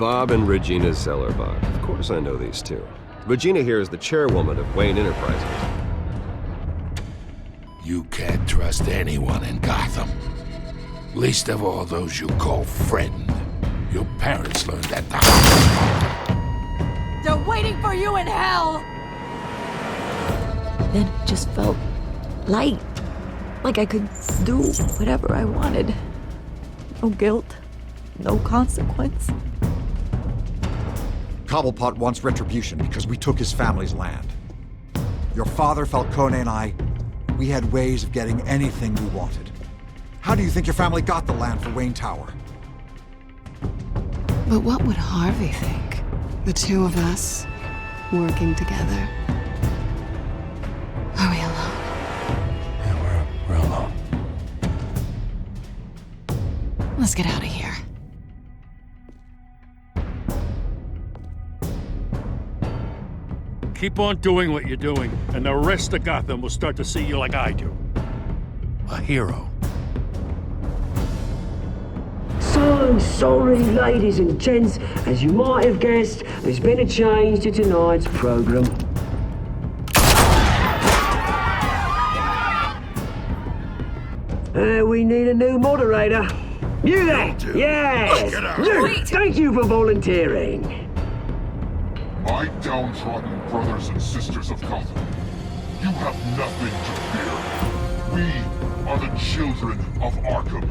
Bob and Regina Zellerbach. Of course I know these two. Regina here is the chairwoman of Wayne Enterprises. You can't trust anyone in Gotham. Least of all those you call friend. Your parents learned at the hospital. They're waiting for you in hell! Then it just felt light. Like I could do whatever I wanted. No guilt, no consequence. Cobblepot wants retribution because we took his family's land. Your father, Falcone, and I, we had ways of getting anything we wanted. How do you think your family got the land for Wayne Tower? But what would Harvey think? The two of us, working together. Are we alone? Yeah, we're alone. Let's get out of here. Keep on doing what you're doing, and the rest of Gotham will start to see you like I do. A hero. So sorry, ladies and gents. As you might have guessed, there's been a change to tonight's program. We need a new moderator. You there? Yes! Luke, thank you for volunteering. My downtrodden brothers and sisters of Gotham, you have nothing to fear. We are the children of Arkham.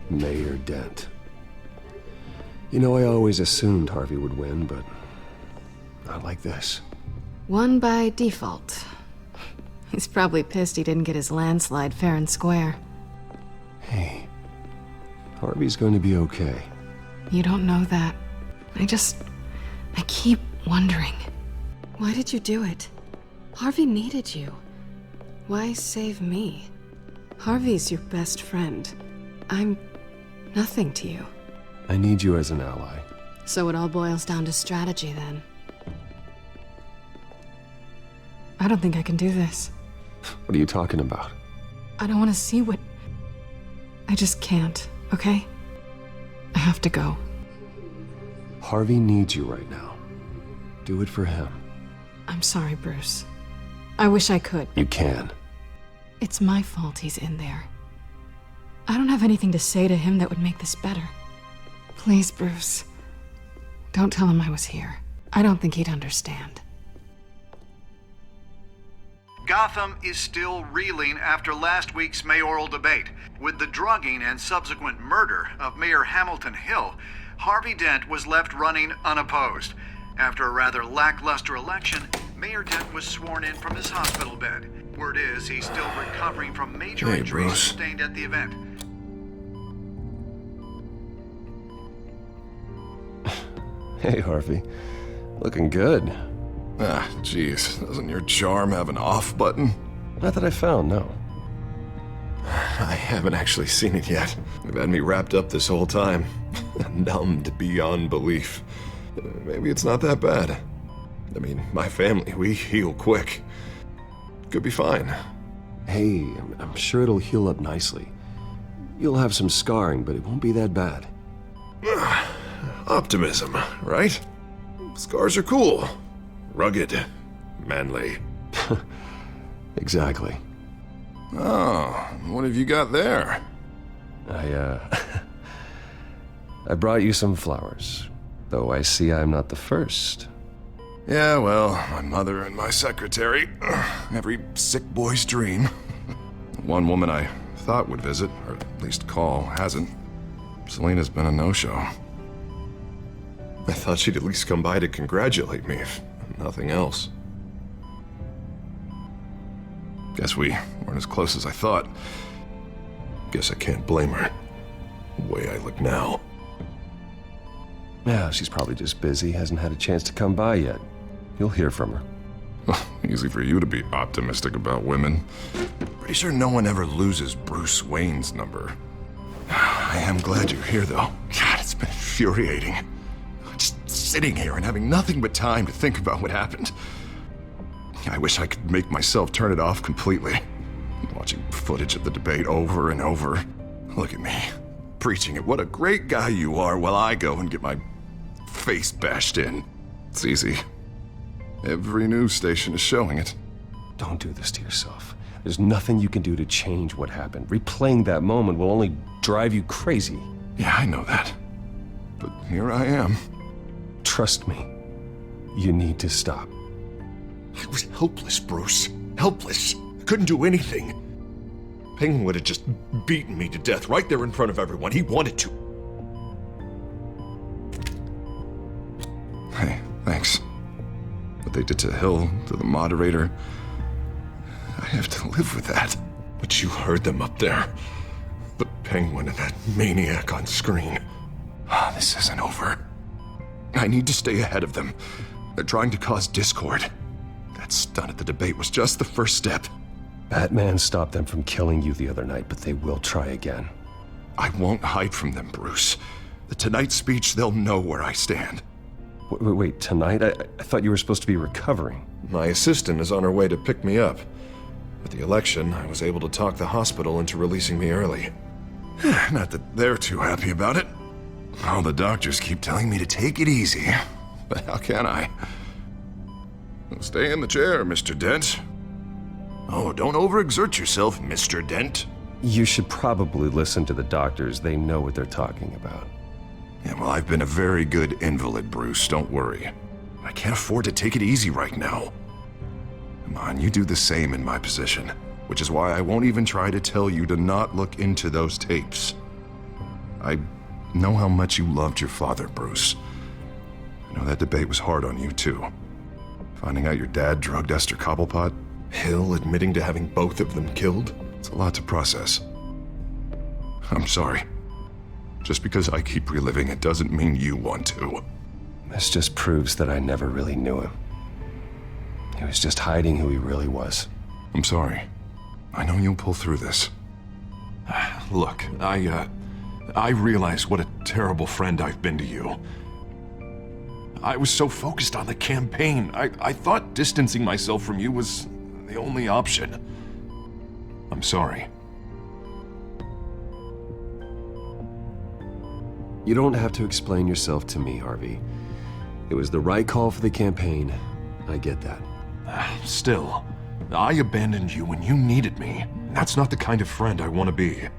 Mayor Dent. You know, I always assumed Harvey would win, but not like this. Won by default. He's probably pissed he didn't get his landslide fair and square. Hey, Harvey's going to be okay. You don't know that. I keep wondering. Why did you do it? Harvey needed you. Why save me? Harvey's your best friend. I'm nothing to you. I need you as an ally. So it all boils down to strategy, then. I don't think I can do this. What are you talking about? I don't want to see what... I just can't, okay? I have to go. Harvey needs you right now. Do it for him. I'm sorry, Bruce. I wish I could. You can. It's my fault he's in there. I don't have anything to say to him that would make this better. Please, Bruce. Don't tell him I was here. I don't think he'd understand. Gotham is still reeling after last week's mayoral debate. With the drugging and subsequent murder of Mayor Hamilton Hill, Harvey Dent was left running unopposed. After a rather lackluster election, Mayor Dent was sworn in from his hospital bed. Word is he's still recovering from major injuries Bruce. sustained at the event. Hey, Harvey. Looking good. Ah, jeez. Doesn't your charm have an off button? Not that I found, no. I haven't actually seen it yet. You've had me wrapped up this whole time. Numbed beyond belief. Maybe it's not that bad. I mean, my family, we heal quick. Could be fine. Hey, I'm sure it'll heal up nicely. You'll have some scarring, but it won't be that bad. Optimism, right? Scars are cool. Rugged. Manly. Exactly. Oh, what have you got there? I brought you some flowers. Though I see I'm not the first. Yeah, well, my mother and my secretary. Every sick boy's dream. One woman I thought would visit, or at least call, hasn't. Selena's been a no-show. I thought she'd at least come by to congratulate me. nothing else. Guess we weren't as close as I thought. Guess I can't blame her. The way I look now. Yeah, she's probably just busy, hasn't had a chance to come by yet. You'll hear from her. Easy for you to be optimistic about women. Pretty sure no one ever loses Bruce Wayne's number. I am glad you're here, though. God, it's been infuriating. Just sitting here and having nothing but time to think about what happened. I wish I could make myself turn it off completely. Watching footage of the debate over and over. Look at me, preaching it. What a great guy you are, while I go and get my face bashed in. It's easy. Every news station is showing it. Don't do this to yourself. There's nothing you can do to change what happened. Replaying that moment will only drive you crazy. Yeah, I know that. But here I am. Trust me. You need to stop. I was helpless, Bruce. Helpless. I couldn't do anything. Penguin would have just beaten me to death right there in front of everyone. He wanted to. Hey, thanks. What they did to Hill, to the moderator, I have to live with that. But you heard them up there. The Penguin and that maniac on screen. This isn't over. I need to stay ahead of them. They're trying to cause discord. That stunt at the debate was just the first step. Batman stopped them from killing you the other night, but they will try again. I won't hide from them, Bruce. The Tonight speech, they'll know where I stand. Wait, tonight? I thought you were supposed to be recovering. My assistant is on her way to pick me up. With the election, I was able to talk the hospital into releasing me early. Not that they're too happy about it. All the doctors keep telling me to take it easy. But how can I? Stay in the chair, Mr. Dent. Oh, don't overexert yourself, Mr. Dent. You should probably listen to the doctors. They know what they're talking about. Yeah, well, I've been a very good invalid, Bruce. Don't worry. I can't afford to take it easy right now. Come on, you do the same in my position. Which is why I won't even try to tell you to not look into those tapes. I know how much you loved your father, Bruce. I know that debate was hard on you, too. Finding out your dad drugged Esther Cobblepot, Hill admitting to having both of them killed, it's a lot to process. I'm sorry. Just because I keep reliving it doesn't mean you want to. This just proves that I never really knew him. He was just hiding who he really was. I'm sorry. I know you'll pull through this. Look, I realize what a terrible friend I've been to you. I was so focused on the campaign. I thought distancing myself from you was the only option. I'm sorry. You don't have to explain yourself to me, Harvey. It was the right call for the campaign. I get that. Still, I abandoned you when you needed me. That's not the kind of friend I want to be.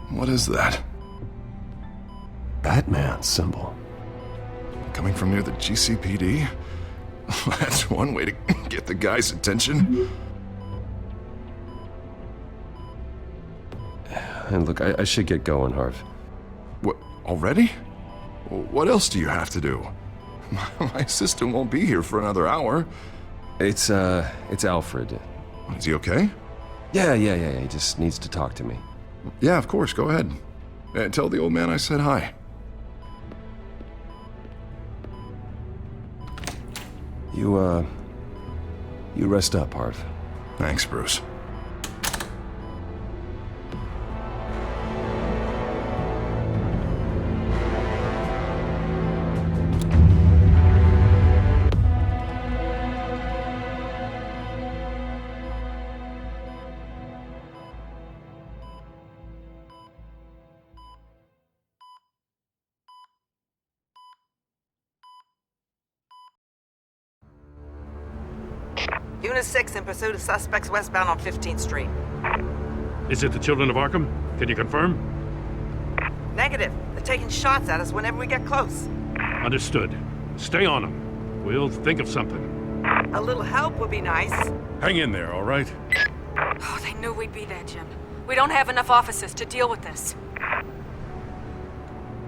What is that? Batman's symbol. Coming from near the GCPD? That's one way to get the guy's attention. And look, I should get going, Harv. What, already? What else do you have to do? My assistant won't be here for another hour. It's Alfred. Is he okay? Yeah, he just needs to talk to me. Yeah, of course, go ahead. Tell the old man I said hi. You rest up, Harv. Thanks, Bruce. Unit 6 in pursuit of suspects westbound on 15th Street. Is it the Children of Arkham? Can you confirm? Negative. They're taking shots at us whenever we get close. Understood. Stay on them. We'll think of something. A little help would be nice. Hang in there, all right? Oh, they knew we'd be there, Jim. We don't have enough officers to deal with this.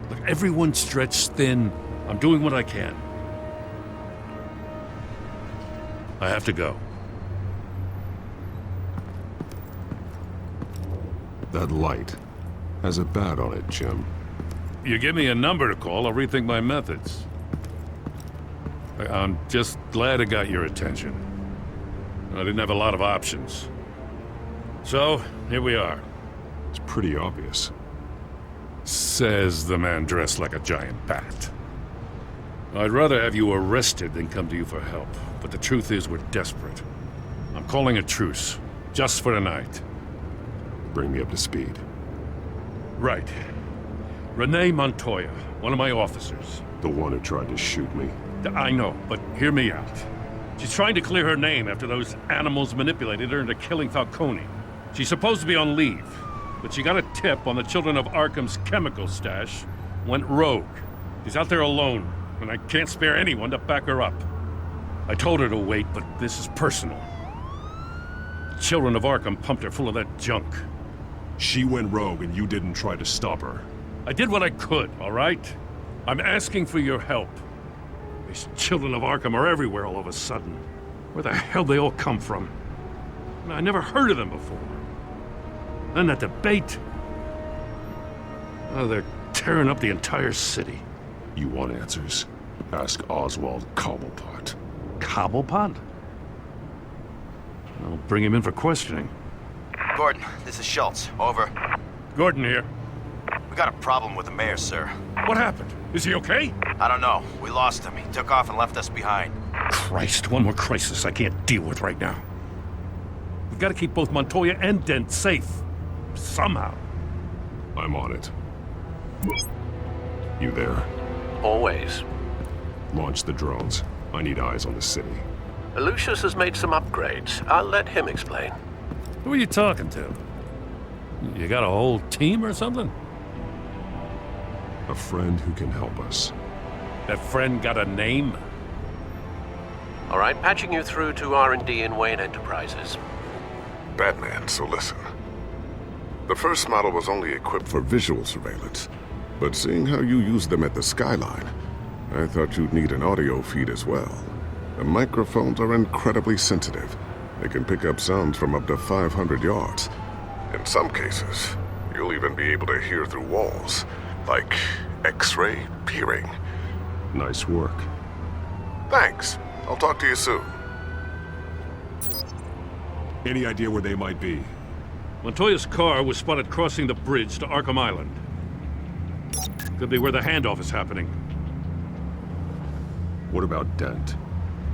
Look, everyone's stretched thin. I'm doing what I can. I have to go. That light has a bat on it, Jim. You give me a number to call, I'll rethink my methods. I'm just glad it got your attention. I didn't have a lot of options. So, here we are. It's pretty obvious. Says the man dressed like a giant bat. I'd rather have you arrested than come to you for help, but the truth is we're desperate. I'm calling a truce, just for tonight. Bring me up to speed. Right. Renee Montoya, one of my officers. The one who tried to shoot me. I know, but hear me out. She's trying to clear her name after those animals manipulated her into killing Falcone. She's supposed to be on leave, but she got a tip on the Children of Arkham's chemical stash, went rogue. She's out there alone, and I can't spare anyone to back her up. I told her to wait, but this is personal. The Children of Arkham pumped her full of that junk. She went rogue and you didn't try to stop her. I did what I could, all right? I'm asking for your help. These Children of Arkham are everywhere all of a sudden. Where the hell they all come from? I never heard of them before. Then that debate. Oh, they're tearing up the entire city. You want answers? Ask Oswald Cobblepot. Cobblepot? I'll bring him in for questioning. Gordon, this is Schultz. Over. Gordon here. We got a problem with the mayor, sir. What happened? Is he okay? I don't know. We lost him. He took off and left us behind. Christ, one more crisis I can't deal with right now. We've got to keep both Montoya and Dent safe. Somehow. I'm on it. You there? Always. Launch the drones. I need eyes on the city. Lucius has made some upgrades. I'll let him explain. Who are you talking to? You got a whole team or something? A friend who can help us. That friend got a name? All right, patching you through to R&D in Wayne Enterprises. Batman, so listen. The first model was only equipped for visual surveillance, but seeing how you use them at the Skyline, I thought you'd need an audio feed as well. The microphones are incredibly sensitive. They can pick up sounds from up to 500 yards. In some cases, you'll even be able to hear through walls, like X-ray peering. Nice work. Thanks. I'll talk to you soon. Any idea where they might be? Montoya's car was spotted crossing the bridge to Arkham Island. Could be where the handoff is happening. What about Dent?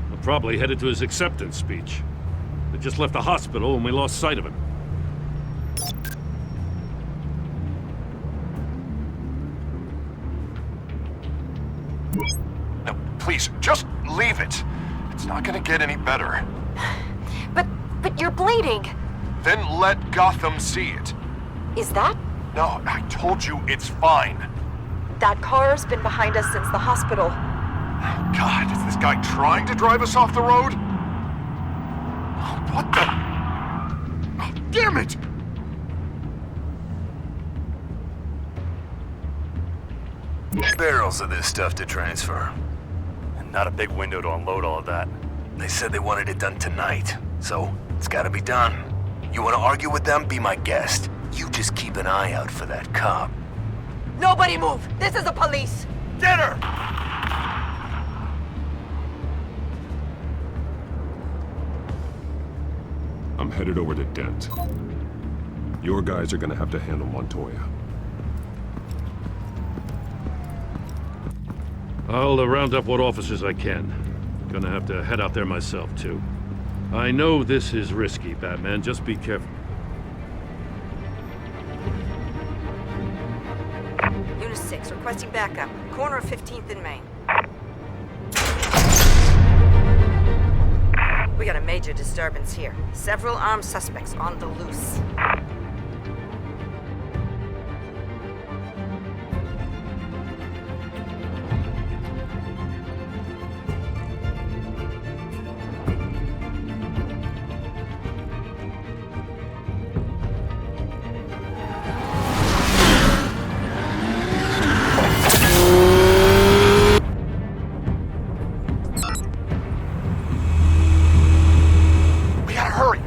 Well, probably headed to his acceptance speech. They just left the hospital and we lost sight of him. No, please, just leave it. It's not gonna get any better. But you're bleeding. Then let Gotham see it. Is that? No, I told you it's fine. That car's been behind us since the hospital. Oh, God, is this guy trying to drive us off the road? Oh, what the? Oh, damn it! Barrels of this stuff to transfer. And not a big window to unload all of that. They said they wanted it done tonight, so it's gotta be done. You wanna argue with them? Be my guest. You just keep an eye out for that cop. Nobody move! This is the police! Get her! I'm headed over to Dent. Your guys are gonna have to handle Montoya. I'll round up what officers I can. Gonna have to head out there myself, too. I know this is risky, Batman. Just be careful. Unit 6, requesting backup. Corner of 15th and Main. We got a major disturbance here. Several armed suspects on the loose.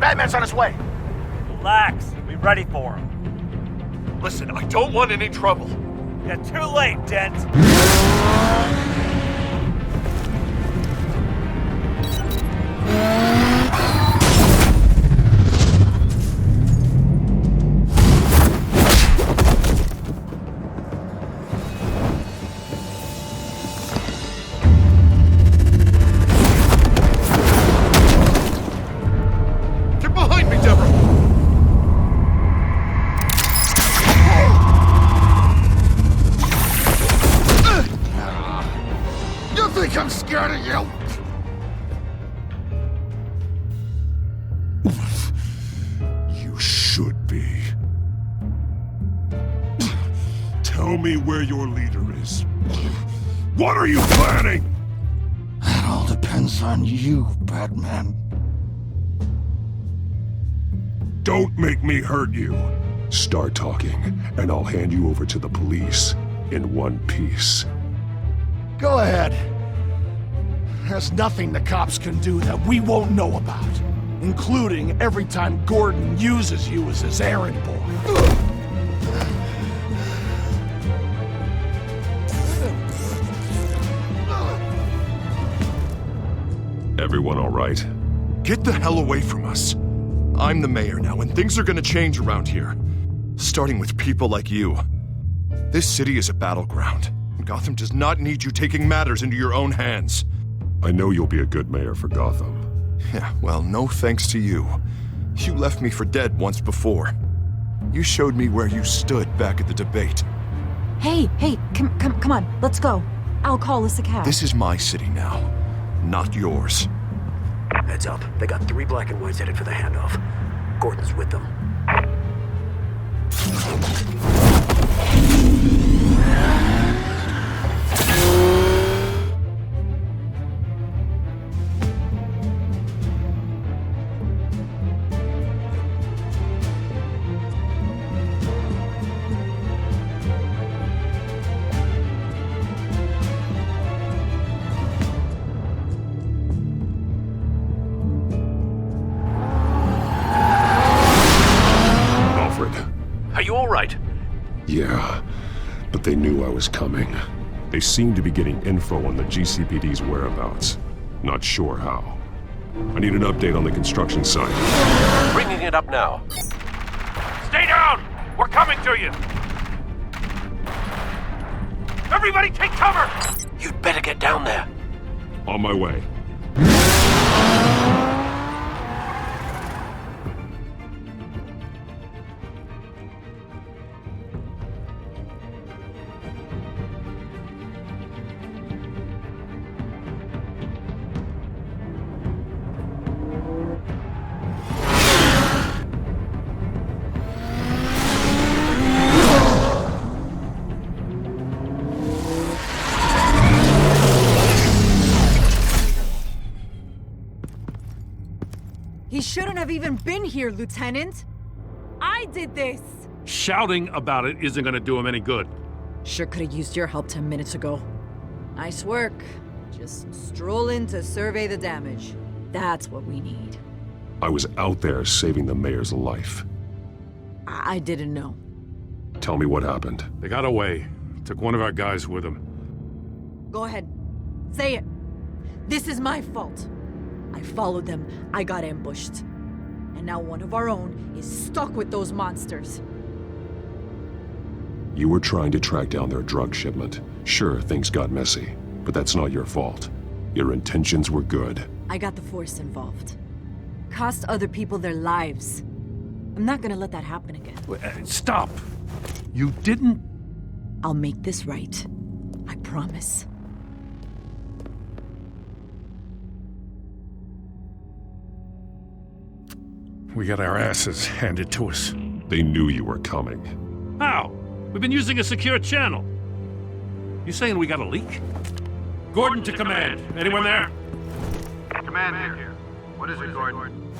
Batman's on his way. Relax. Be ready for him. Listen, I don't want any trouble. You're too late, Dent. Get behind me, Deborah! You think I'm scared of you? You should be. Tell me where your leader is. What are you planning? That all depends on you, Batman. Don't make me hurt you. Start talking, and I'll hand you over to the police in one piece. Go ahead. There's nothing the cops can do that we won't know about, including every time Gordon uses you as his errand boy. Everyone all right? Get the hell away from us. I'm the mayor now, and things are gonna change around here. Starting with people like you. This city is a battleground. Gotham does not need you taking matters into your own hands. I know you'll be a good mayor for Gotham. Yeah, well, no thanks to you. You left me for dead once before. You showed me where you stood back at the debate. Hey, come on, let's go. I'll call us a cab. This is my city now, not yours. Heads up. They got 3 black and whites headed for the handoff. Gordon's with them. Are you all right? Yeah, but they knew I was coming. They seemed to be getting info on the GCPD's whereabouts. Not sure how. I need an update on the construction site. Bringing it up now. Stay down! We're coming to you! Everybody take cover! You'd better get down there. On my way. He shouldn't have even been here, Lieutenant. I did this. Shouting about it isn't gonna do him any good. Sure could have used your help 10 minutes ago. Nice work. Just stroll in to survey the damage. That's what we need. I was out there saving the mayor's life. I didn't know. Tell me what happened. They got away. Took one of our guys with them. Go ahead. Say it. This is my fault. I followed them. I got ambushed. And now one of our own is stuck with those monsters. You were trying to track down their drug shipment. Sure, things got messy, but that's not your fault. Your intentions were good. I got the Force involved. Cost other people their lives. I'm not gonna let that happen again. Stop! You didn't... I'll make this right. I promise. We got our asses handed to us. They knew you were coming. How? We've been using a secure channel. You saying we got a leak? Gordon to command. Anyone there? Command here. What is it, Gordon?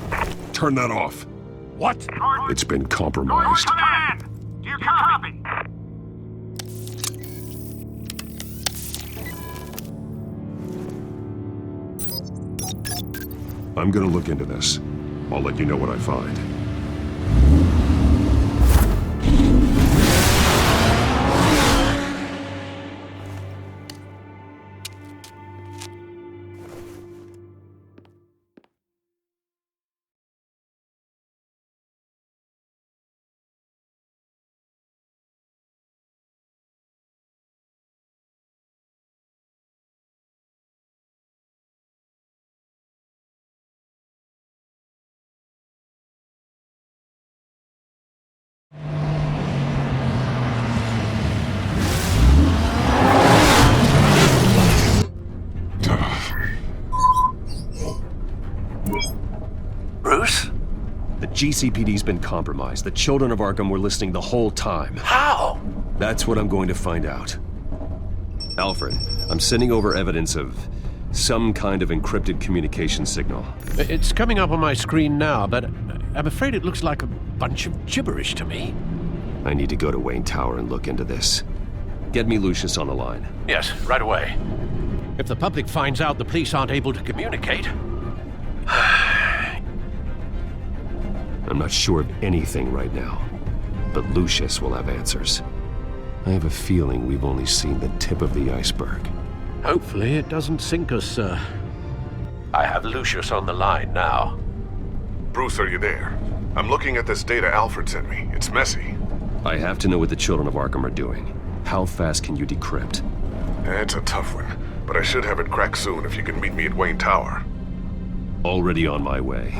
Turn that off. What? It's been compromised. Command! Do you copy? I'm gonna look into this. I'll let you know what I find. Bruce? The GCPD's been compromised. The children of Arkham were listening the whole time. How? That's what I'm going to find out. Alfred, I'm sending over evidence of some kind of encrypted communication signal. It's coming up on my screen now, but I'm afraid it looks like a bunch of gibberish to me. I need to go to Wayne Tower and look into this. Get me Lucius on the line. Yes, right away. If the public finds out the police aren't able to communicate... I'm not sure of anything right now, but Lucius will have answers. I have a feeling we've only seen the tip of the iceberg. Hopefully it doesn't sink us, sir. I have Lucius on the line now. Bruce, are you there? I'm looking at this data Alfred sent me. It's messy. I have to know what the children of Arkham are doing. How fast can you decrypt? It's a tough one, but I should have it cracked soon if you can meet me at Wayne Tower. Already on my way.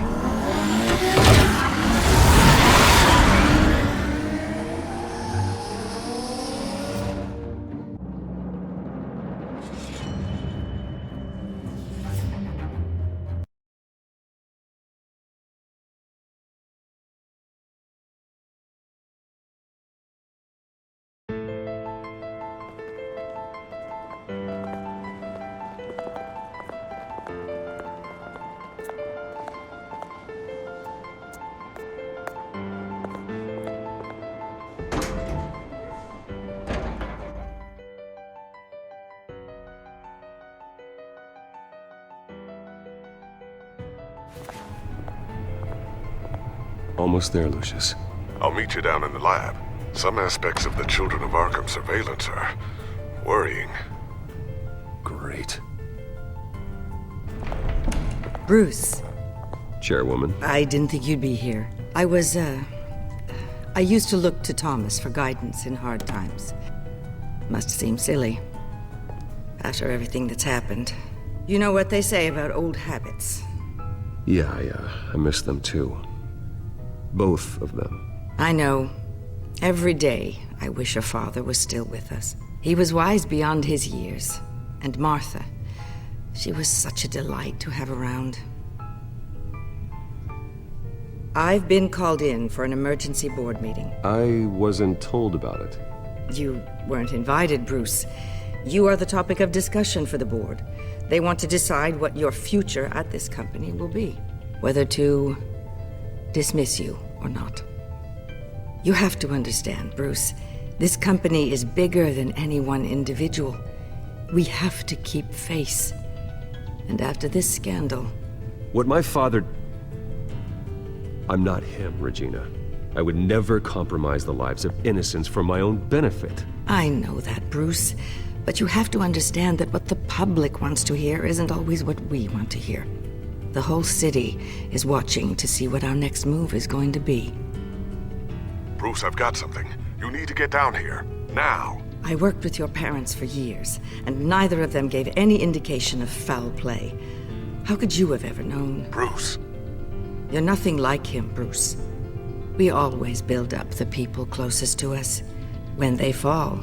Almost there, Lucius. I'll meet you down in the lab. Some aspects of the Children of Arkham surveillance are worrying. Great. Bruce. Chairwoman. I didn't think you'd be here. I used to look to Thomas for guidance in hard times. Must seem silly. After everything that's happened. You know what they say about old habits. Yeah, I miss them too. Both of them. I know. Every day, I wish a father was still with us. He was wise beyond his years. And Martha, she was such a delight to have around. I've been called in for an emergency board meeting. I wasn't told about it. You weren't invited, Bruce. You are the topic of discussion for the board. They want to decide what your future at this company will be. Whether to dismiss you or not. You have to understand, Bruce. This company is bigger than any one individual. We have to keep face. And after this scandal... What my father... I'm not him, Regina. I would never compromise the lives of innocents for my own benefit. I know that, Bruce. But you have to understand that what the public wants to hear isn't always what we want to hear. The whole city is watching to see what our next move is going to be. Bruce, I've got something. You need to get down here. Now. I worked with your parents for years, and neither of them gave any indication of foul play. How could you have ever known? Bruce. You're nothing like him, Bruce. We always build up the people closest to us. When they fall,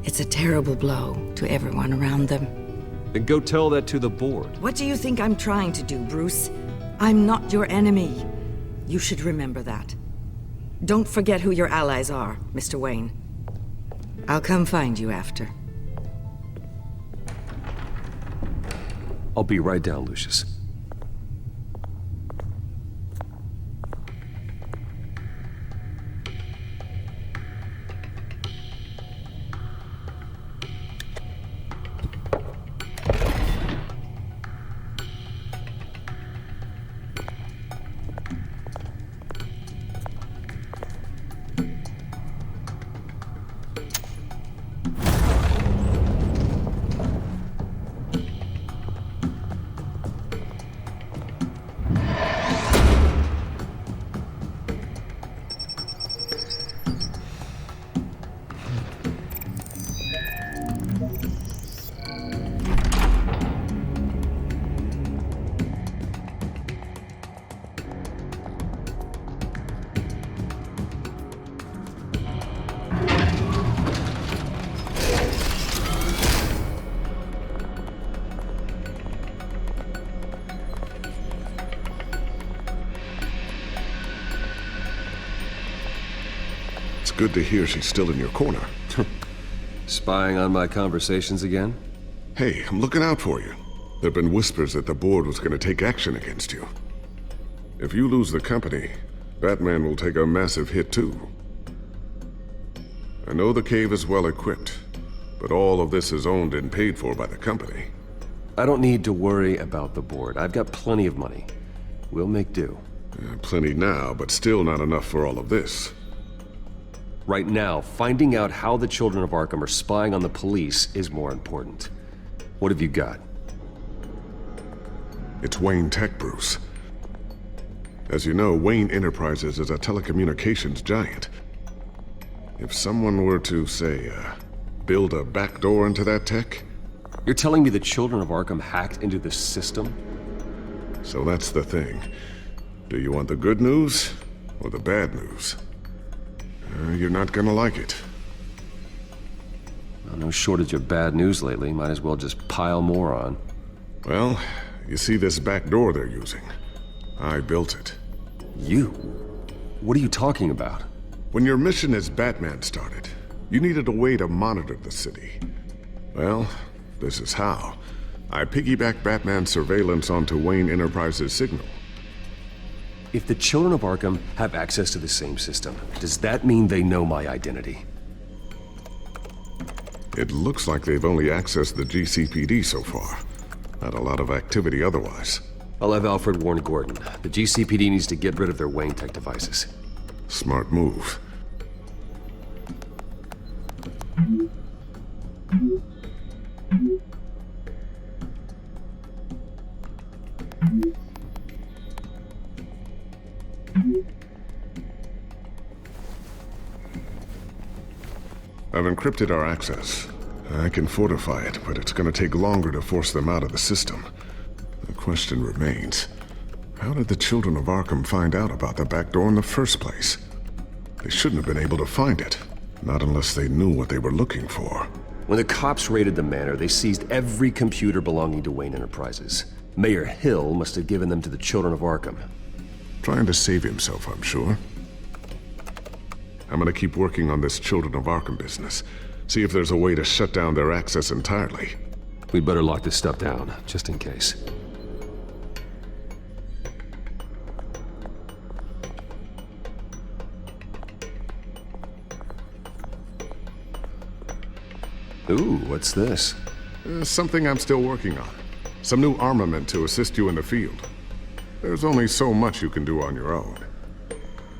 it's a terrible blow to everyone around them. Then go tell that to the board. What do you think I'm trying to do, Bruce? I'm not your enemy. You should remember that. Don't forget who your allies are, Mr. Wayne. I'll come find you after. I'll be right down, Lucius. good to hear she's still in your corner. Spying on my conversations again? Hey, I'm looking out for you. There've been whispers that the board was going to take action against you. If you lose the company, Batman will take a massive hit too. I know the cave is well equipped, but all of this is owned and paid for by the company. I don't need to worry about the board. I've got plenty of money. We'll make do. Plenty now, but still not enough for all of this. Right now, finding out how the children of Arkham are spying on the police is more important. What have you got? It's Wayne Tech, Bruce. As you know, Wayne Enterprises is a telecommunications giant. If someone were to, say, build a backdoor into that tech... You're telling me the children of Arkham hacked into the system? So that's the thing. Do you want the good news or the bad news? You're not gonna like it. Well, no shortage of bad news lately. Might as well just pile more on. Well, you see this back door they're using? I built it. You? What are you talking about? When your mission as Batman started, you needed a way to monitor the city. Well, this is how. I piggybacked Batman's surveillance onto Wayne Enterprises' signal. If the children of Arkham have access to the same system, does that mean they know my identity? It looks like they've only accessed the GCPD so far. Not a lot of activity otherwise. I'll have Alfred warn Gordon. The GCPD needs to get rid of their Wayne Tech devices. Smart move. I've encrypted our access. I can fortify it, but it's gonna take longer to force them out of the system. The question remains, how did the children of Arkham find out about the back door in the first place? They shouldn't have been able to find it, not unless they knew what they were looking for. When the cops raided the manor, they seized every computer belonging to Wayne Enterprises. Mayor Hill must have given them to the children of Arkham. Trying to save himself, I'm sure. I'm gonna keep working on this Children of Arkham business. See if there's a way to shut down their access entirely. We'd better lock this stuff down, just in case. Ooh, what's this? Something I'm still working on. Some new armament to assist you in the field. There's only so much you can do on your own.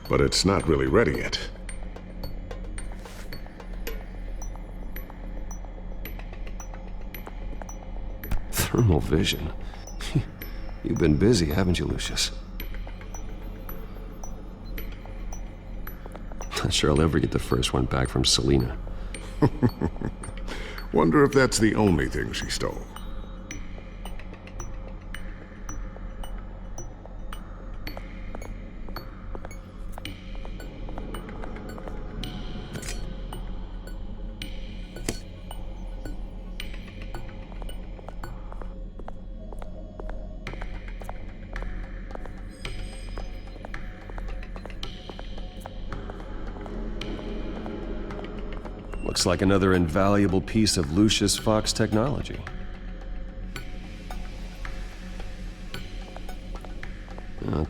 But it's not really ready yet. Thermal vision. You've been busy, haven't you, Lucius? Not sure I'll ever get the first one back from Selina. Wonder if that's the only thing she stole. Looks like another invaluable piece of Lucius Fox technology.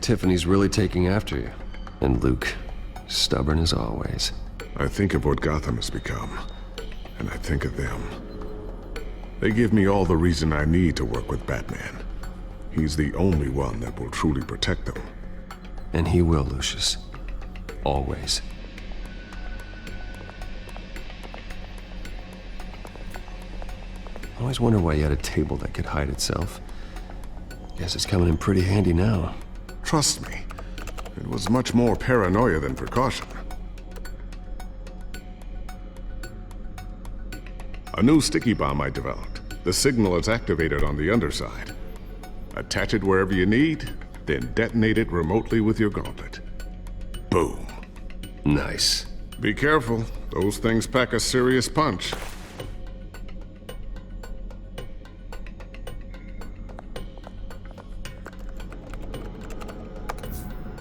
Tiffany's really taking after you. And Luke, stubborn as always. I think of what Gotham has become, and I think of them. They give me all the reason I need to work with Batman. He's the only one that will truly protect them. And he will, Lucius. Always. I always wonder why you had a table that could hide itself. Guess it's coming in pretty handy now. Trust me, it was much more paranoia than precaution. A new sticky bomb I developed. The signal is activated on the underside. Attach it wherever you need, then detonate it remotely with your gauntlet. Boom. Nice. Be careful. Those things pack a serious punch.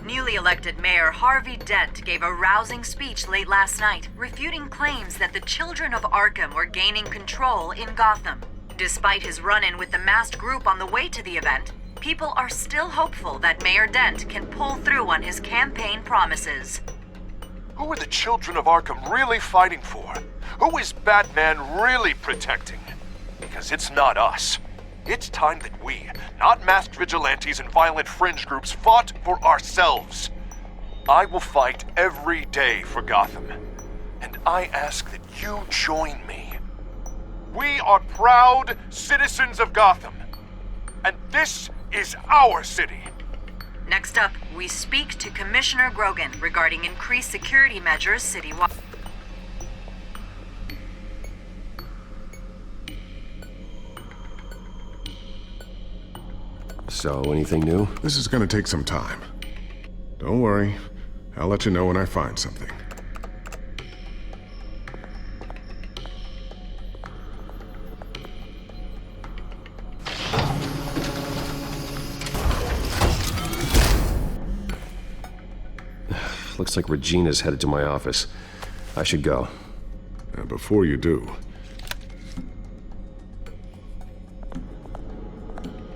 Newly elected Mayor Mayor Harvey Dent gave a rousing speech late last night, refuting claims that the children of Arkham were gaining control in Gotham. Despite his run-in with the masked group on the way to the event, people are still hopeful that Mayor Dent can pull through on his campaign promises. Who are the children of Arkham really fighting for? Who is Batman really protecting? Because it's not us. It's time that we, not masked vigilantes and violent fringe groups, fought for ourselves. I will fight every day for Gotham. And I ask that you join me. We are proud citizens of Gotham. And this is our city. Next up, we speak to Commissioner Grogan regarding increased security measures citywide. So, anything new? This is gonna take some time. Don't worry. I'll let you know when I find something. Looks like Regina's headed to my office. I should go. And before you do...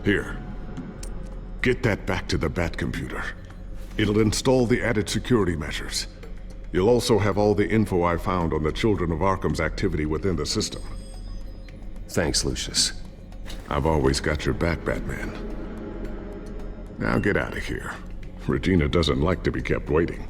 Here. Get that back to the Bat computer. It'll install the added security measures. You'll also have all the info I found on the Children of Arkham's activity within the system. Thanks, Lucius. I've always got your back, Batman. Now get out of here. Regina doesn't like to be kept waiting.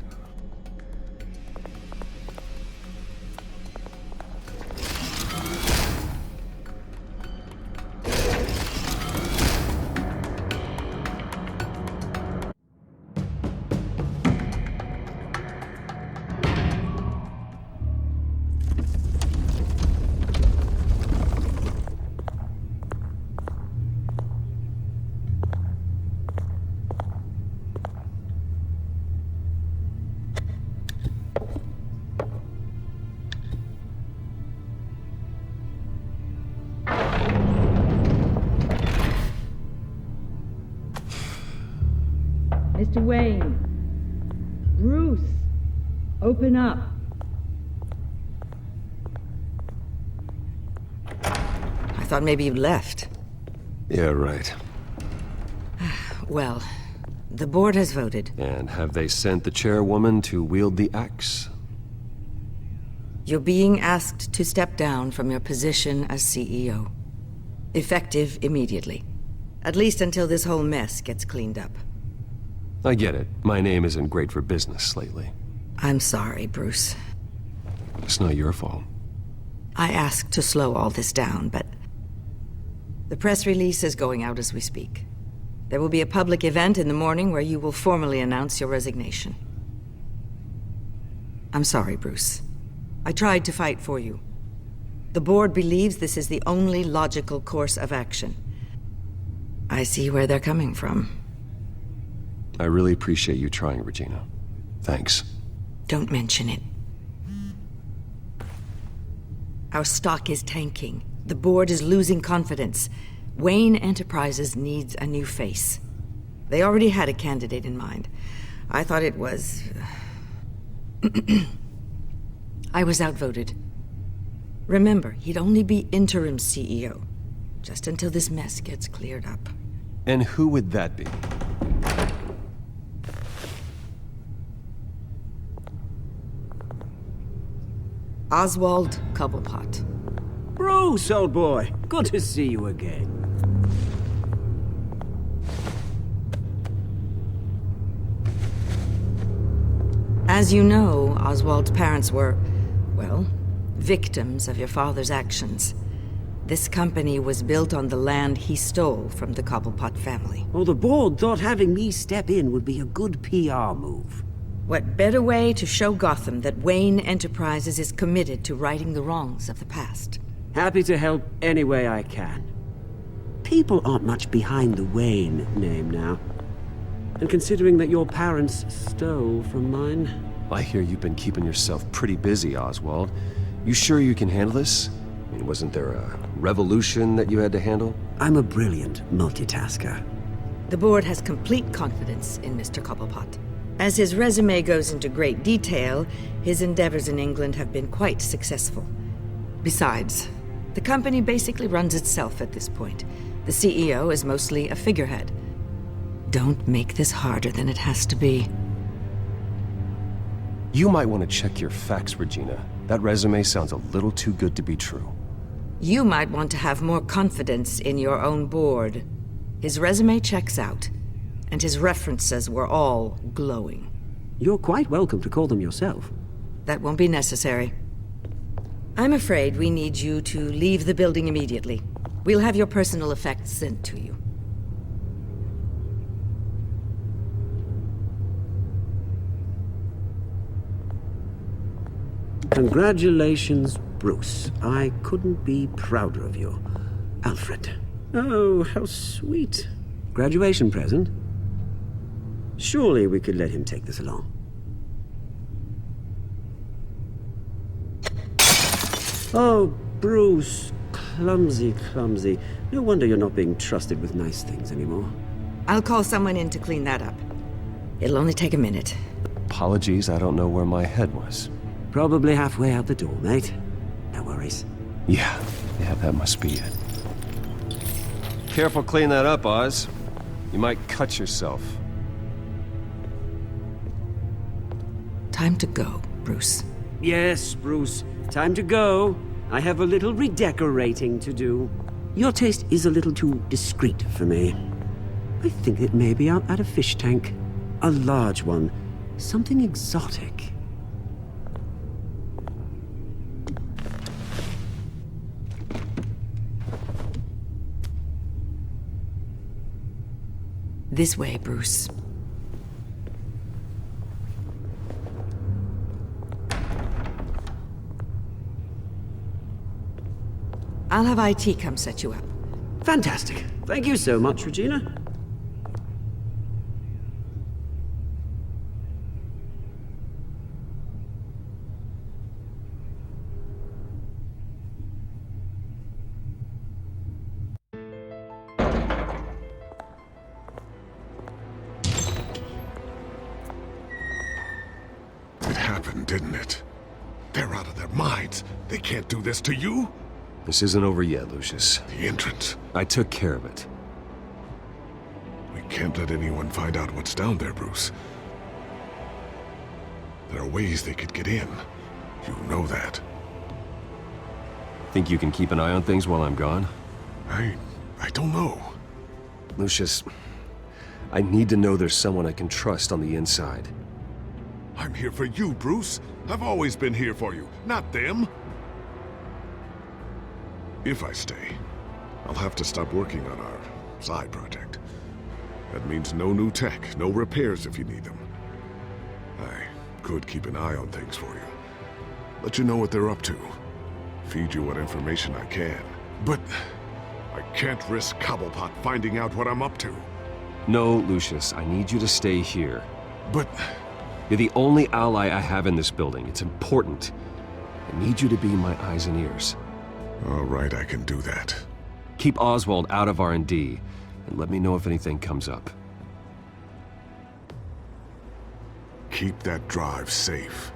Mr. Wayne. Bruce. Open up. I thought maybe you left. Yeah, right. Well, the board has voted. And have they sent the chairwoman to wield the axe? You're being asked to step down from your position as CEO. Effective immediately. At least until this whole mess gets cleaned up. I get it. My name isn't great for business lately. I'm sorry, Bruce. It's not your fault. I asked to slow all this down, but... the press release is going out as we speak. There will be a public event in the morning where you will formally announce your resignation. I'm sorry, Bruce. I tried to fight for you. The board believes this is the only logical course of action. I see where they're coming from. I really appreciate you trying, Regina. Thanks. Don't mention it. Our stock is tanking. The board is losing confidence. Wayne Enterprises needs a new face. They already had a candidate in mind. I thought it was... I was outvoted. Remember, he'd only be interim CEO, just until this mess gets cleared up. And who would that be? Oswald Cobblepot. Bruce, old boy. Good to see you again. As you know, Oswald's parents were, well, victims of your father's actions. This company was built on the land he stole from the Cobblepot family. Well, the board thought having me step in would be a good PR move. What better way to show Gotham that Wayne Enterprises is committed to righting the wrongs of the past? Happy to help any way I can. People aren't much behind the Wayne name now. And considering that your parents stole from mine... I hear you've been keeping yourself pretty busy, Oswald. You sure you can handle this? I mean, wasn't there a revolution that you had to handle? I'm a brilliant multitasker. The board has complete confidence in Mr. Cobblepot. As his resume goes into great detail, his endeavors in England have been quite successful. Besides, the company basically runs itself at this point. The CEO is mostly a figurehead. Don't make this harder than it has to be. You might want to check your facts, Regina. That resume sounds a little too good to be true. You might want to have more confidence in your own board. His resume checks out, and his references were all glowing. You're quite welcome to call them yourself. That won't be necessary. I'm afraid we need you to leave the building immediately. We'll have your personal effects sent to you. Congratulations, Bruce. I couldn't be prouder of you. Alfred. Oh, how sweet. Graduation present? Surely we could let him take this along. Oh, Bruce. Clumsy, clumsy. No wonder you're not being trusted with nice things anymore. I'll call someone in to clean that up. It'll only take a minute. Apologies, I don't know where my head was. Probably halfway out the door, mate. No worries. Yeah, that must be it. Careful cleaning that up, Oz. You might cut yourself. Time to go, Bruce. Yes, Bruce. Time to go. I have a little redecorating to do. Your taste is a little too discreet for me. I think it may be out at a fish tank. A large one. Something exotic. This way, Bruce. I'll have IT come set you up. Fantastic. Thank you so much, Regina. It happened, didn't it? They're out of their minds. They can't do this to you. This isn't over yet, Lucius. The entrance. I took care of it. We can't let anyone find out what's down there, Bruce. There are ways they could get in. You know that. Think you can keep an eye on things while I'm gone? I don't know. Lucius, I need to know there's someone I can trust on the inside. I'm here for you, Bruce. I've always been here for you, not them. If I stay, I'll have to stop working on our side project. That means no new tech, no repairs if you need them. I could keep an eye on things for you. Let you know what they're up to. Feed you what information I can. But I can't risk Cobblepot finding out what I'm up to. No, Lucius, I need you to stay here. But... You're the only ally I have in this building. It's important. I need you to be my eyes and ears. All right, I can do that. Keep Oswald out of R&D, and let me know if anything comes up. Keep that drive safe.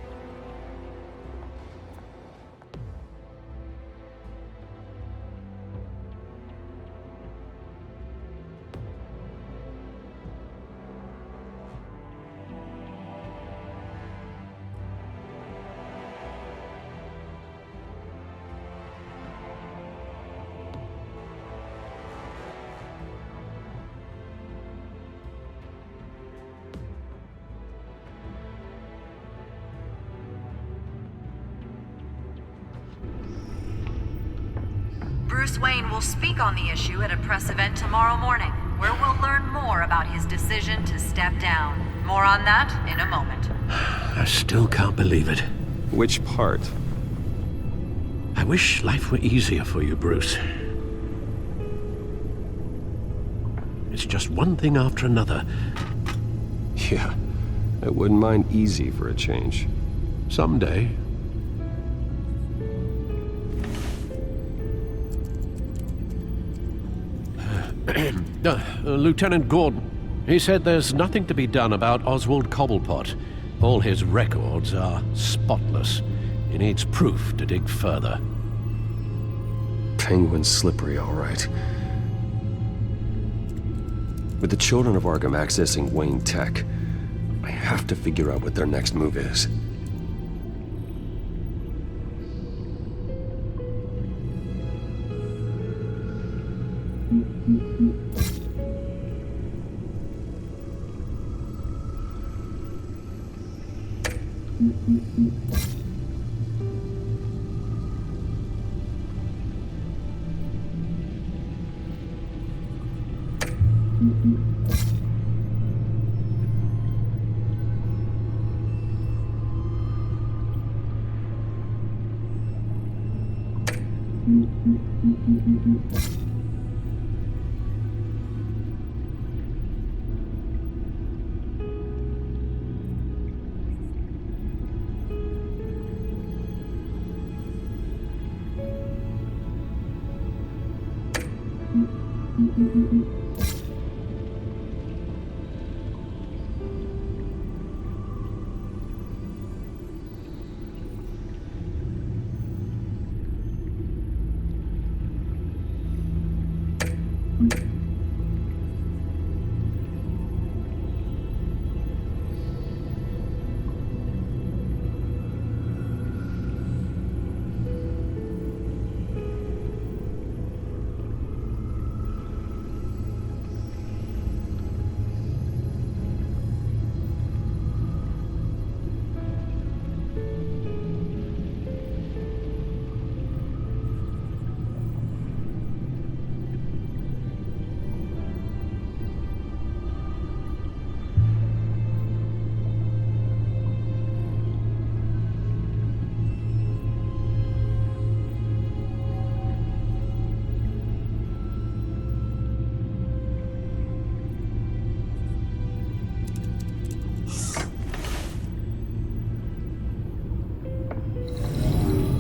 Bruce Wayne will speak on the issue at a press event tomorrow morning, where we'll learn more about his decision to step down. More on that in a moment. I still can't believe it. Which part? I wish life were easier for you, Bruce. It's just one thing after another. Yeah, I wouldn't mind easy for a change. Someday. Lieutenant Gordon. He said there's nothing to be done about Oswald Cobblepot. All his records are spotless. He needs proof to dig further. Penguin's slippery, all right. With the children of Arkham accessing Wayne Tech, I have to figure out what their next move is.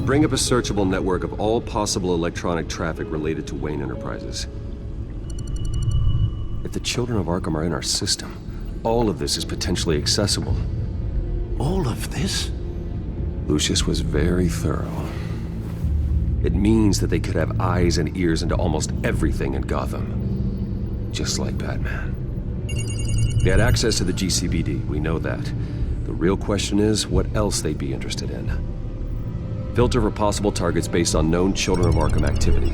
Bring up a searchable network of all possible electronic traffic related to Wayne Enterprises. If the children of Arkham are in our system, all of this is potentially accessible. All of this? Lucius was very thorough. It means that they could have eyes and ears into almost everything in Gotham. Just like Batman. They had access to the GCPD, we know that. The real question is what else they'd be interested in. Filter for possible targets based on known Children of Arkham activity.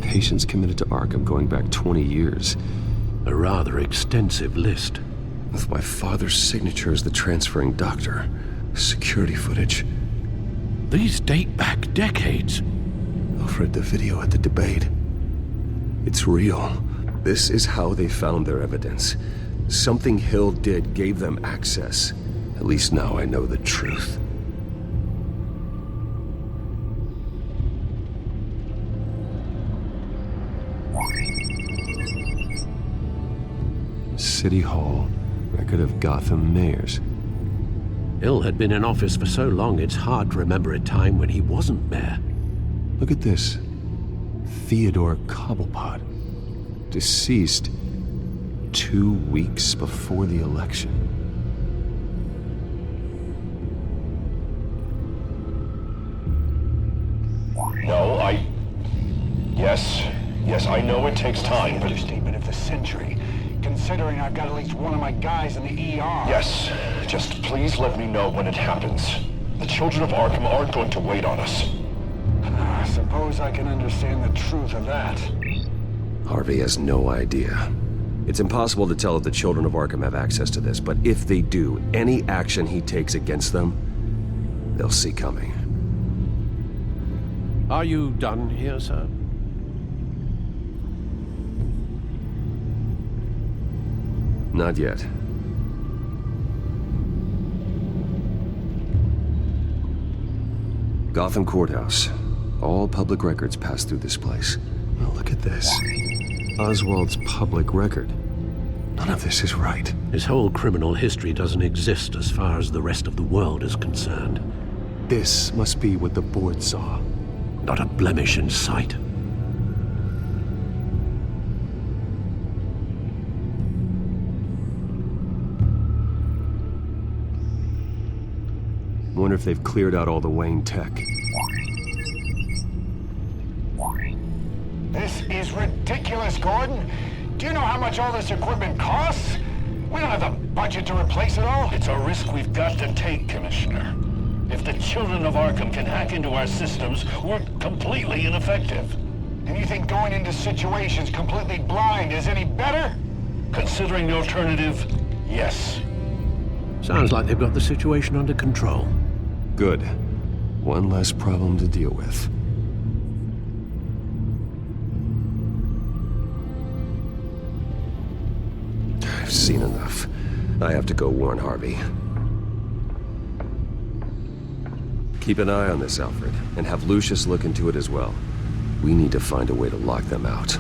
Patients committed to Arkham going back 20 years. A rather extensive list. With my father's signature as the transferring doctor. Security footage. These date back decades. I've read the video at the debate. It's real. This is how they found their evidence. Something Hill did gave them access. At least now I know the truth. City Hall. Record of Gotham mayors. Hill had been in office for so long, it's hard to remember a time when he wasn't mayor. Look at this. Theodore Cobblepot. Deceased 2 weeks before the election. No, Yes, I know it takes time, but... Understatement of the century, considering I've got at least one of my guys in the ER. Yes, just please let me know when it happens. The children of Arkham aren't going to wait on us. I suppose I can understand the truth of that. Harvey has no idea. It's impossible to tell if the children of Arkham have access to this, but if they do, any action he takes against them, they'll see coming. Are you done here, sir? Not yet. Gotham Courthouse. All public records pass through this place. Oh, look at this. Oswald's public record. None of this is right. His whole criminal history doesn't exist as far as the rest of the world is concerned. This must be what the board saw. Not a blemish in sight. Wonder if they've cleared out all the Wayne tech. This is ridiculous, Gordon. Do you know how much all this equipment costs? We don't have the budget to replace it all. It's a risk we've got to take, Commissioner. If the children of Arkham can hack into our systems, we're completely ineffective. And you think going into situations completely blind is any better? Considering the alternative, yes. Sounds like they've got the situation under control. Good. One less problem to deal with. I've seen enough. I have to go warn Harvey. Keep an eye on this, Alfred, and have Lucius look into it as well. We need to find a way to lock them out.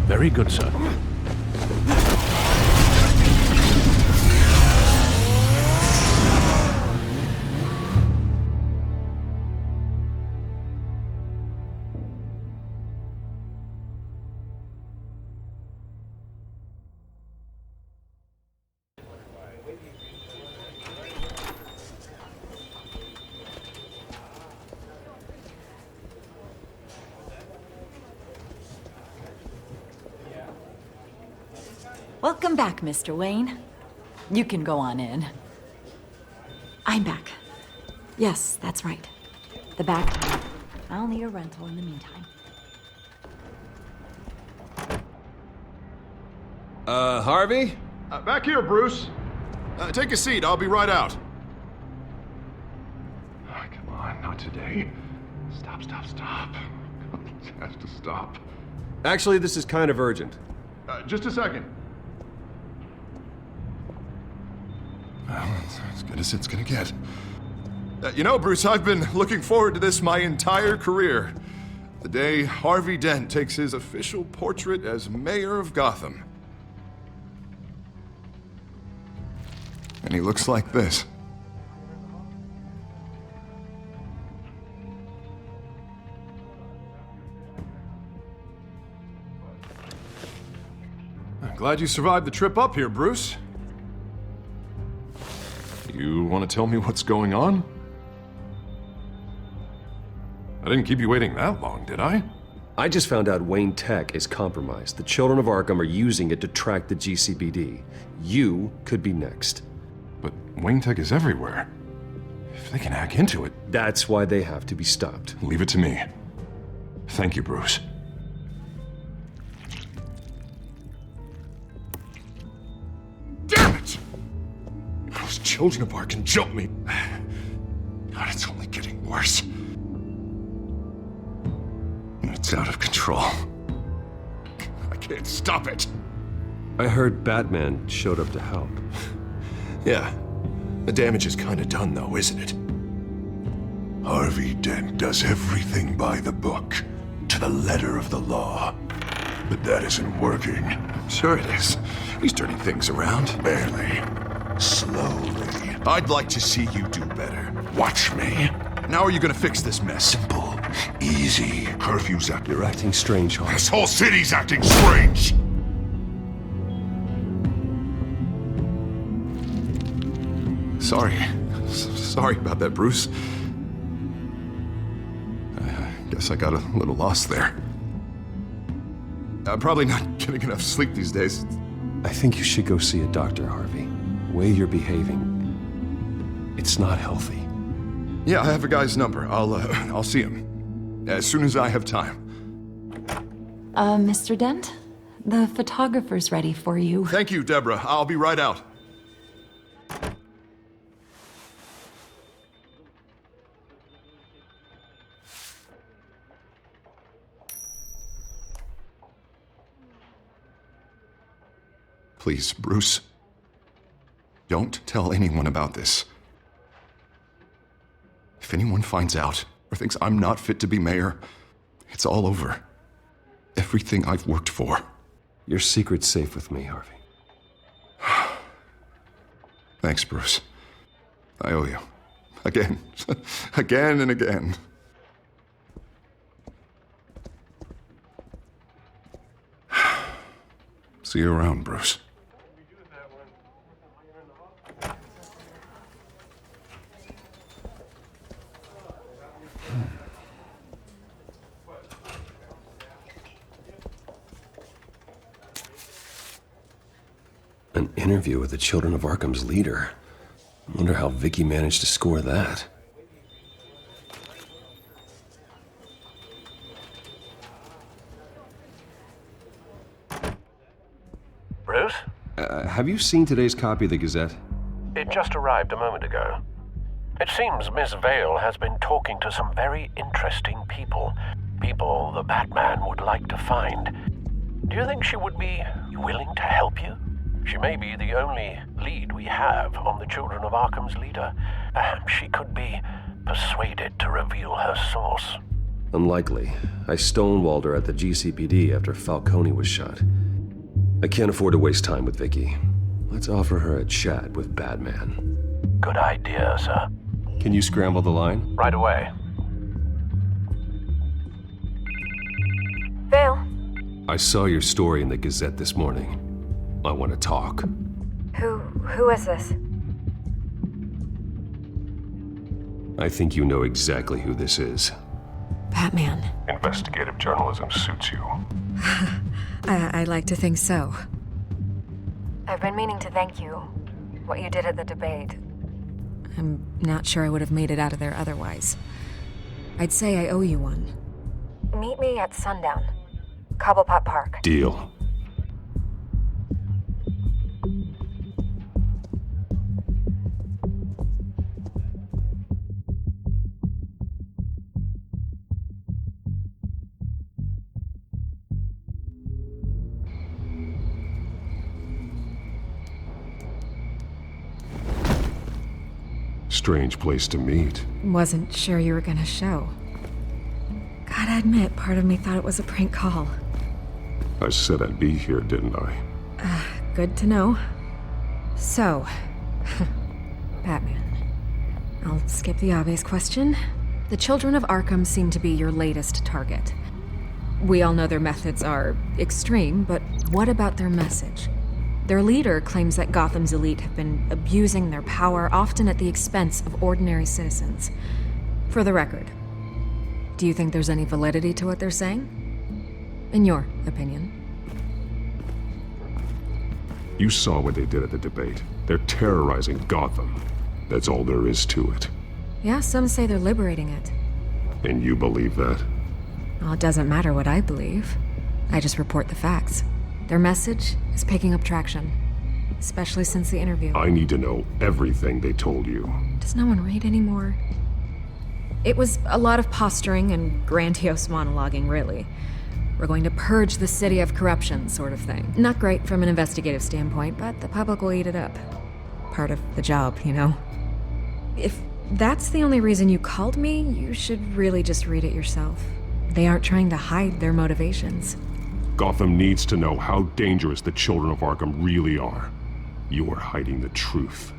Very good, sir. Welcome back, Mr. Wayne. You can go on in. I'm back. Yes, that's right. The back. I'll need a rental in the meantime. Harvey? Back here, Bruce. Take a seat. I'll be right out. Oh, come on, not today. Stop. It has to stop. Actually, this is kind of urgent. Just a second. Well, it's as good as it's gonna get. You know, Bruce, I've been looking forward to this my entire career. The day Harvey Dent takes his official portrait as mayor of Gotham. And he looks like this. I'm glad you survived the trip up here, Bruce. You want to tell me what's going on? I didn't keep you waiting that long, did I? I just found out Wayne Tech is compromised. The children of Arkham are using it to track the GCPD. You could be next. But Wayne Tech is everywhere. If they can hack into it... That's why they have to be stopped. Leave it to me. Thank you, Bruce. Damn it! Those children of Arkham jumped me. God, it's only getting worse. It's out of control. I can't stop it. I heard Batman showed up to help. Yeah. The damage is kind of done, though, isn't it? Harvey Dent does everything by the book, to the letter of the law. But that isn't working. Sure it is. He's turning things around. Barely. Slowly. I'd like to see you do better. Watch me. Now are you gonna fix this mess? Simple. Easy. Curfew's acting. You're acting strange, Harvey. This whole city's acting strange! Sorry about that, Bruce. I guess I got a little lost there. I'm probably not getting enough sleep these days. I think you should go see a doctor, Harvey. The way you're behaving, it's not healthy. Yeah, I have a guy's number. I'll see him as soon as I have time. Mr. Dent? The photographer's ready for you. Thank you, Deborah. I'll be right out. Please, Bruce. Don't tell anyone about this. If anyone finds out or thinks I'm not fit to be mayor, it's all over. Everything I've worked for, Your secret's safe with me, Harvey. Thanks, Bruce. I owe you. Again. Again and again. See you around, Bruce. An interview with the Children of Arkham's leader. I wonder how Vicky managed to score that. Bruce? Have you seen today's copy of the Gazette? It just arrived a moment ago. It seems Miss Vale has been talking to some very interesting people. People the Batman would like to find. Do you think she would be willing to help you? She may be the only lead we have on the Children of Arkham's leader. Perhaps she could be persuaded to reveal her source. Unlikely. I stonewalled her at the GCPD after Falcone was shot. I can't afford to waste time with Vicky. Let's offer her a chat with Batman. Good idea, sir. Can you scramble the line? Right away. Vale. I saw your story in the Gazette this morning. I want to talk. Who is this? I think you know exactly who this is. Batman. Investigative journalism suits you. I like to think so. I've been meaning to thank you. What you did at the debate. I'm not sure I would have made it out of there otherwise. I'd say I owe you one. Meet me at sundown. Cobblepot Park. Deal. Strange place to meet. Wasn't sure you were gonna show. Gotta admit, part of me thought it was a prank call. I said I'd be here, didn't I? Good to know. So, Batman. I'll skip the obvious question. The Children of Arkham seem to be your latest target. We all know their methods are extreme, but what about their message? Their leader claims that Gotham's elite have been abusing their power, often at the expense of ordinary citizens. For the record, do you think there's any validity to what they're saying? In your opinion? You saw what they did at the debate. They're terrorizing Gotham. That's all there is to it. Yeah, some say they're liberating it. And you believe that? Well, it doesn't matter what I believe. I just report the facts. Their message is picking up traction, especially since the interview. I need to know everything they told you. Does no one read anymore? It was a lot of posturing and grandiose monologuing, really. We're going to purge the city of corruption, sort of thing. Not great from an investigative standpoint, but the public will eat it up. Part of the job, you know? If that's the only reason you called me, you should really just read it yourself. They aren't trying to hide their motivations. Gotham needs to know how dangerous the Children of Arkham really are. You are hiding the truth.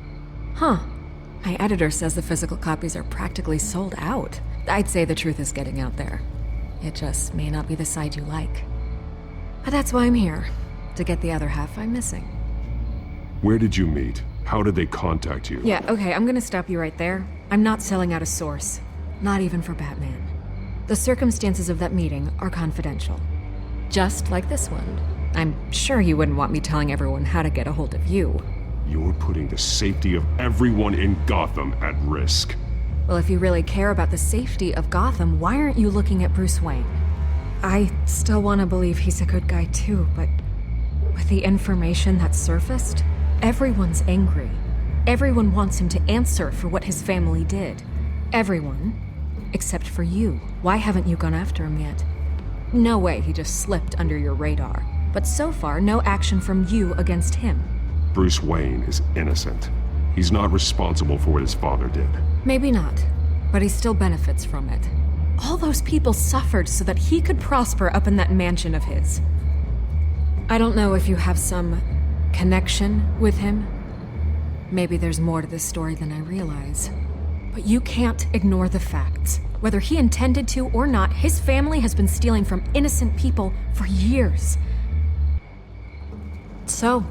Huh. My editor says the physical copies are practically sold out. I'd say the truth is getting out there. It just may not be the side you like. But that's why I'm here, to get the other half I'm missing. Where did you meet? How did they contact you? Yeah, okay, I'm gonna stop you right there. I'm not selling out a source. Not even for Batman. The circumstances of that meeting are confidential. Just like this one. I'm sure you wouldn't want me telling everyone how to get a hold of you. You're putting the safety of everyone in Gotham at risk. Well, if you really care about the safety of Gotham, why aren't you looking at Bruce Wayne? I still want to believe he's a good guy too, but with the information that's surfaced, everyone's angry. Everyone wants him to answer for what his family did. Everyone, except for you. Why haven't you gone after him yet? No way he just slipped under your radar. But so far, no action from you against him. Bruce Wayne is innocent. He's not responsible for what his father did. Maybe not, but he still benefits from it. All those people suffered so that he could prosper up in that mansion of his. I don't know if you have some connection with him. Maybe there's more to this story than I realize. But you can't ignore the facts. Whether he intended to or not, his family has been stealing from innocent people for years. So,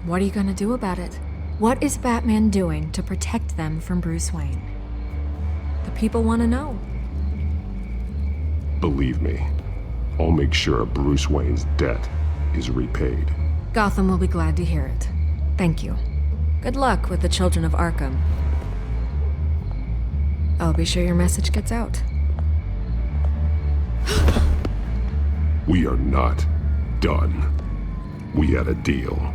what are you gonna do about it? What is Batman doing to protect them from Bruce Wayne? The people want to know. Believe me, I'll make sure Bruce Wayne's debt is repaid. Gotham will be glad to hear it. Thank you. Good luck with the children of Arkham. I'll be sure your message gets out. We are not done. We had a deal.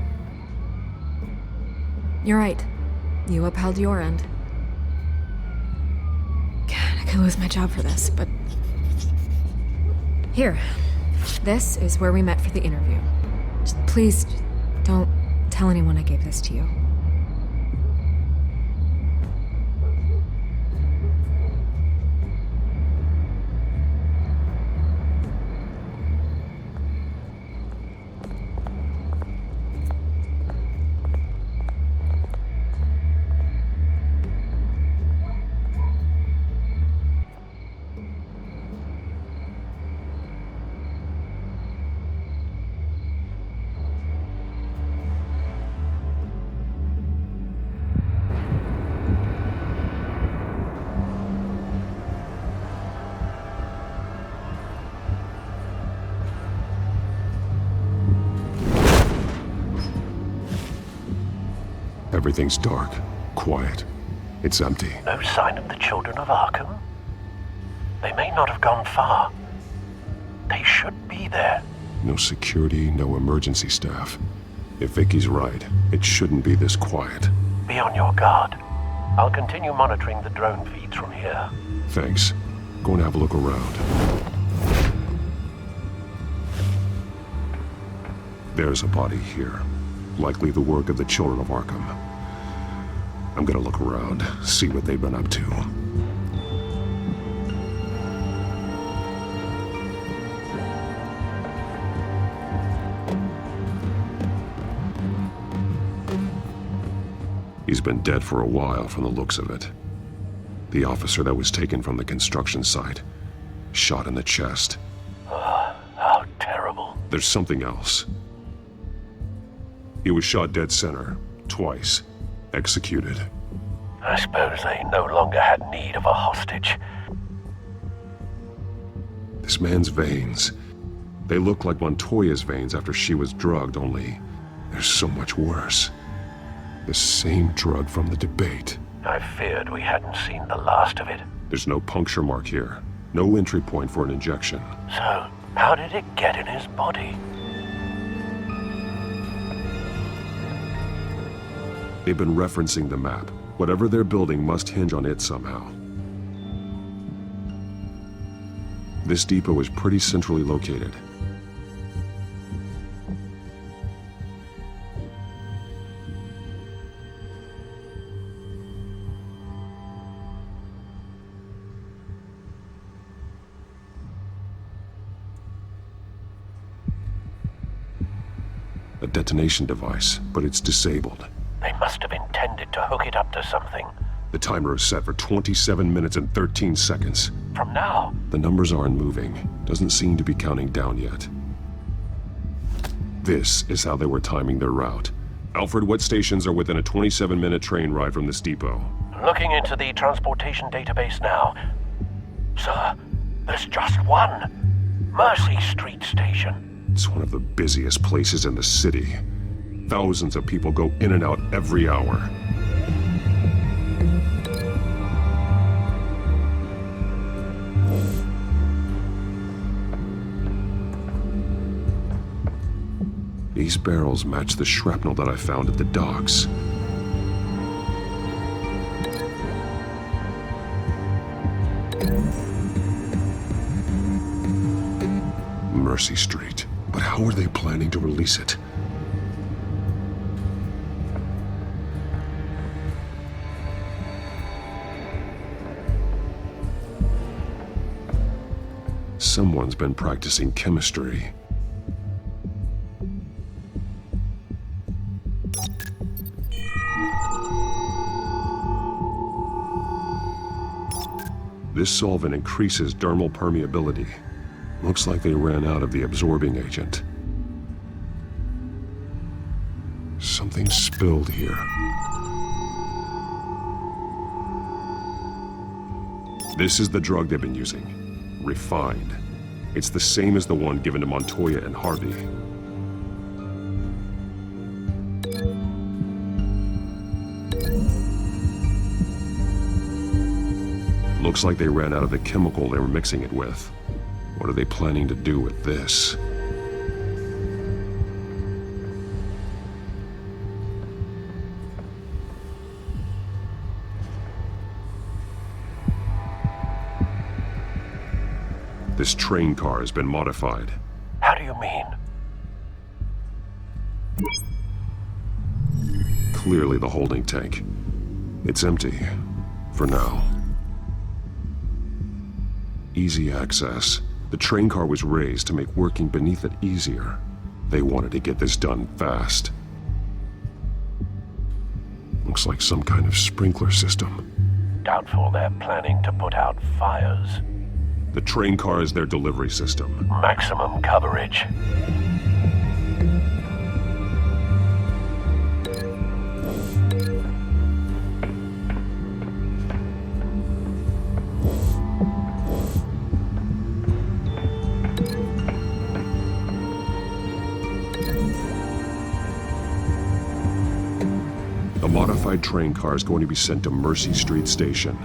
You're right. You upheld your end. God, I could lose my job for this, but... Here. This is where we met for the interview. Please, don't tell anyone I gave this to you. Everything's dark, quiet. It's empty. No sign of the children of Arkham? They may not have gone far. They should be there. No security, no emergency staff. If Vicky's right, it shouldn't be this quiet. Be on your guard. I'll continue monitoring the drone feeds from here. Thanks. Go and have a look around. There's a body here. Likely the work of the children of Arkham. I'm gonna look around, see what they've been up to. He's been dead for a while from the looks of it. The officer that was taken from the construction site, shot in the chest. How terrible. There's something else. He was shot dead center, twice, executed. I suppose they no longer had need of a hostage. This man's veins, they look like Montoya's veins after she was drugged, only they're so much worse. The same drug from the debate. I feared we hadn't seen the last of it. There's no puncture mark here, no entry point for an injection. So, how did it get in his body? They've been referencing the map. Whatever they're building must hinge on it somehow. This depot is pretty centrally located. A detonation device, but it's disabled. They must have intended to hook it up to something. The timer is set for 27 minutes and 13 seconds. From now? The numbers aren't moving. Doesn't seem to be counting down yet. This is how they were timing their route. Alfred, what stations are within a 27-minute train ride from this depot? Looking into the transportation database now. Sir, there's just one. Mercy Street Station. It's one of the busiest places in the city. Thousands of people go in and out every hour. These barrels match the shrapnel that I found at the docks. Mercy Street. But how are they planning to release it? Someone's been practicing chemistry. This solvent increases dermal permeability. Looks like they ran out of the absorbing agent. Something spilled here. This is the drug they've been using. Refined. It's the same as the one given to Montoya and Harvey. Looks like they ran out of the chemical they were mixing it with. What are they planning to do with this? This train car has been modified. How do you mean? Clearly the holding tank. It's empty. For now. Easy access. The train car was raised to make working beneath it easier. They wanted to get this done fast. Looks like some kind of sprinkler system. Doubtful they're planning to put out fires. The train car is their delivery system. Maximum coverage. The modified train car is going to be sent to Mercy Street Station.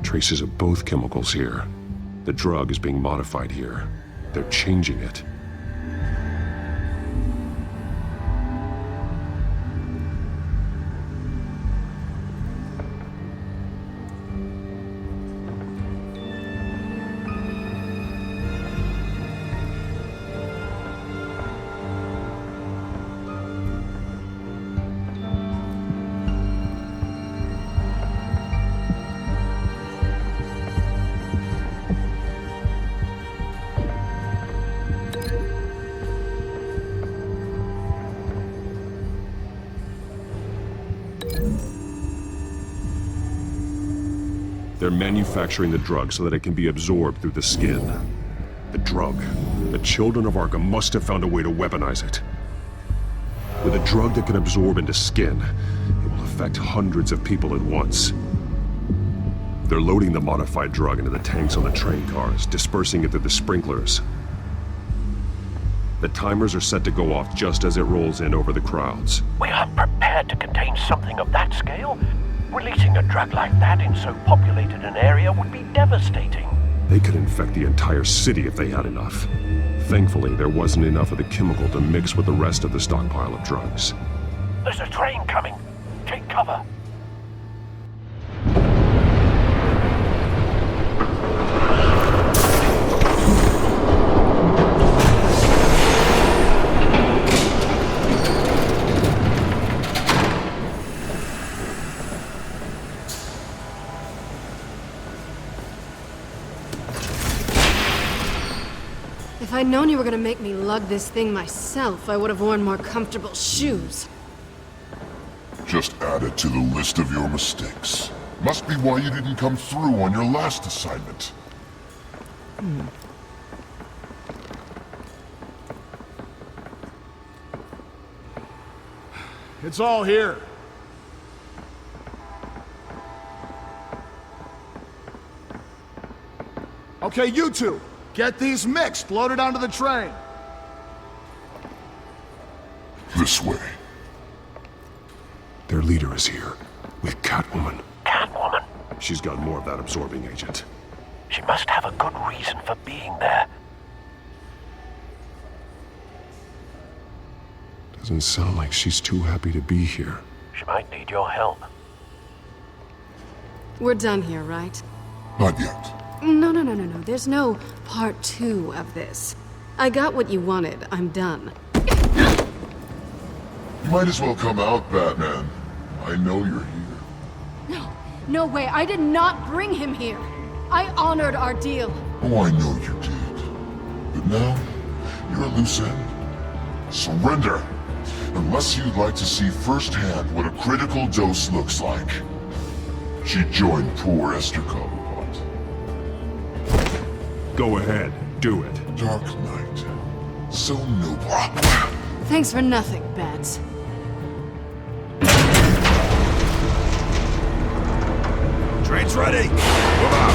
Traces of both chemicals here. The drug is being modified here. They're changing it. They're manufacturing the drug so that it can be absorbed through the skin. The drug. The children of Arkham must have found a way to weaponize it. With a drug that can absorb into skin, it will affect hundreds of people at once. They're loading the modified drug into the tanks on the train cars, dispersing it through the sprinklers. The timers are set to go off just as it rolls in over the crowds. We aren't prepared to contain something of that scale. Releasing a drug like that in so populated an area would be devastating. They could infect the entire city if they had enough. Thankfully, there wasn't enough of the chemical to mix with the rest of the stockpile of drugs. There's a train coming. Take cover. If I'd known you were gonna make me lug this thing myself, I would have worn more comfortable shoes. Just add it to the list of your mistakes. Must be why you didn't come through on your last assignment. It's all here. Okay, you two, get these mixed, loaded onto the train. This way. Their leader is here, with Catwoman. Catwoman? She's got more of that absorbing agent. She must have a good reason for being there. Doesn't sound like she's too happy to be here. She might need your help. We're done here, right? Not yet. No. There's no part 2 of this. I got what you wanted. I'm done. Might as well come out, Batman. I know you're here. No, no way. I did not bring him here. I honored our deal. Oh, I know you did. But now, you're a loose end. Surrender! Unless you'd like to see firsthand what a critical dose looks like. She joined poor Esther Cobblepot. Go ahead, do it. Dark Knight. So noble. Thanks for nothing, Bats. Train's ready! Move out!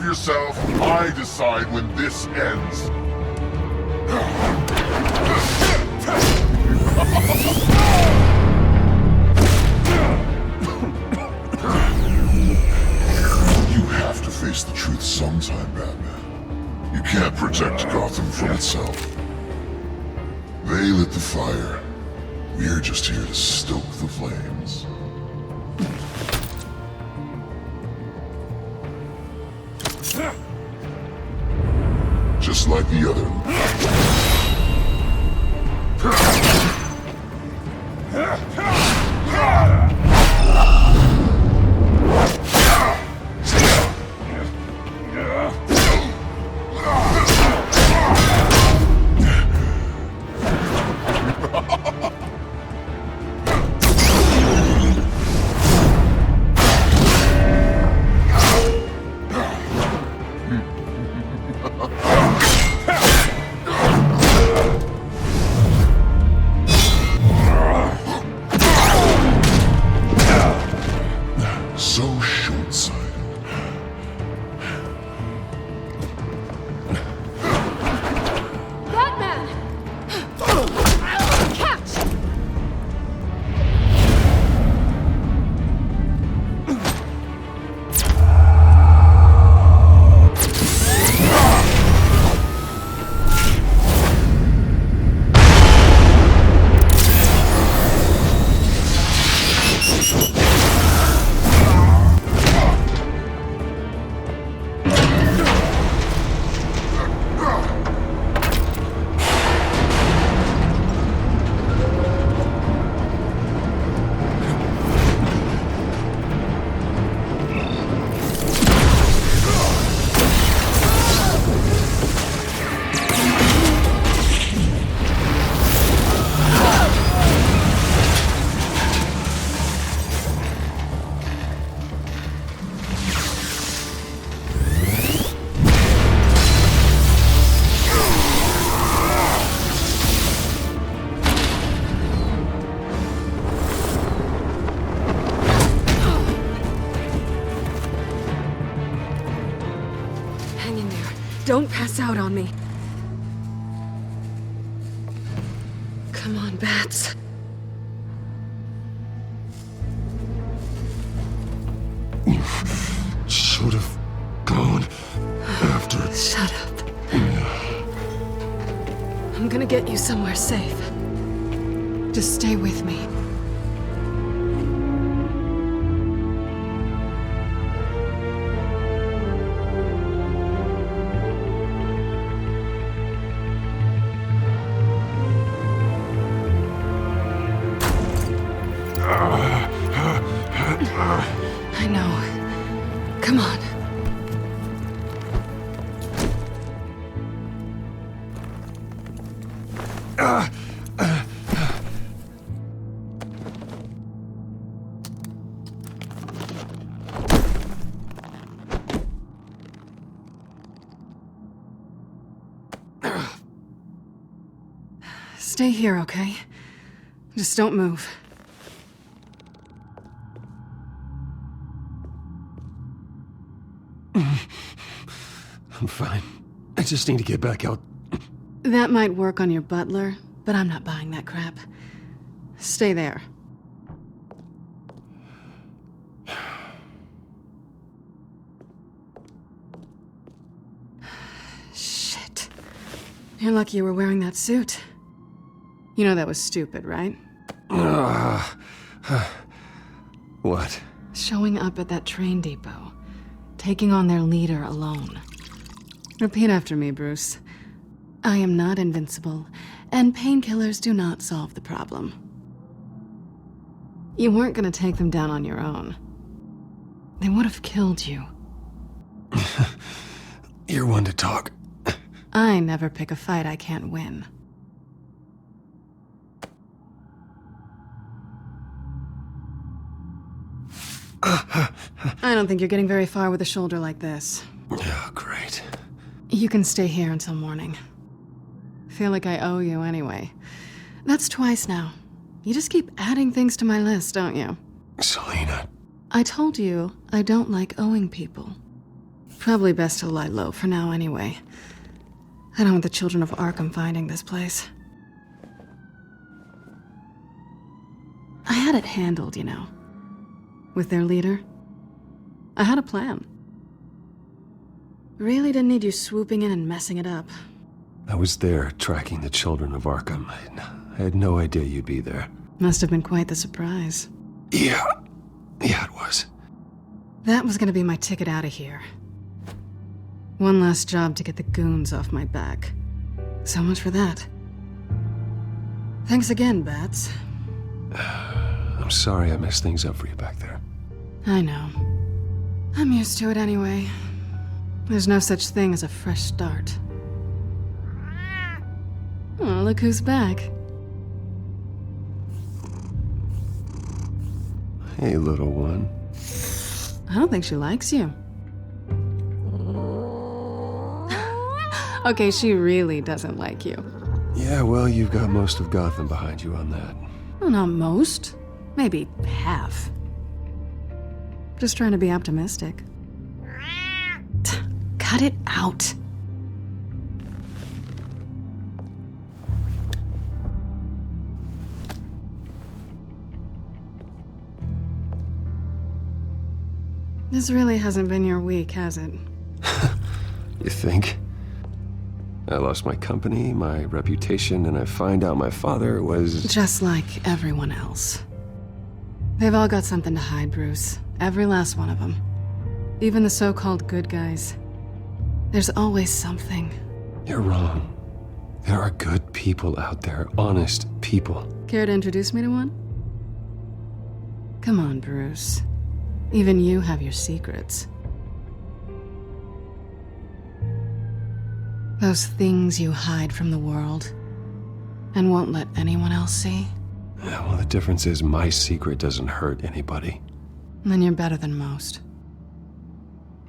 Yourself, I decide when this ends. You have to face the truth sometime, Batman. You can't protect Gotham from itself. They lit the fire. We're just here to stoke the flames. Just like the other. So short-sighted. Batman! Catch! Don't pass out on me. Come on, Bats. Should have gone after. Shut up. I'm gonna get you somewhere safe. Just stay with me. I know. Come on. Stay here, okay? Just don't move. I'm fine. I just need to get back out. That might work on your butler, but I'm not buying that crap. Stay there. Shit. You're lucky you were wearing that suit. You know that was stupid, right? What? Showing up at that train depot. Taking on their leader alone. Repeat after me, Bruce. I am not invincible, and painkillers do not solve the problem. You weren't gonna take them down on your own. They would have killed you. You're one to talk. I never pick a fight I can't win. I don't think you're getting very far with a shoulder like this. Oh, great. You can stay here until morning. Feel like I owe you anyway. That's twice now. You just keep adding things to my list, don't you? Selina. I told you I don't like owing people. Probably best to lie low for now anyway. I don't want the children of Arkham finding this place. I had it handled, you know. With their leader. I had a plan. Really didn't need you swooping in and messing it up. I was there tracking the children of Arkham. I had no idea you'd be there. Must have been quite the surprise. Yeah, it was. That was gonna be my ticket out of here. One last job to get the goons off my back. So much for that. Thanks again, Bats. I'm sorry I messed things up for you back there. I know. I'm used to it anyway. There's no such thing as a fresh start. Oh, look who's back. Hey, little one. I don't think she likes you. Okay, she really doesn't like you. Yeah, well, you've got most of Gotham behind you on that. Well, not most. Maybe half. Just trying to be optimistic. Cut it out. This really hasn't been your week, has it? You think? I lost my company, my reputation, and I find out my father was... Just like everyone else. They've all got something to hide, Bruce. Every last one of them. Even the so-called good guys. There's always something. You're wrong. There are good people out there, honest people. Care to introduce me to one? Come on, Bruce. Even you have your secrets. Those things you hide from the world and won't let anyone else see. Yeah, well, the difference is my secret doesn't hurt anybody. Then you're better than most.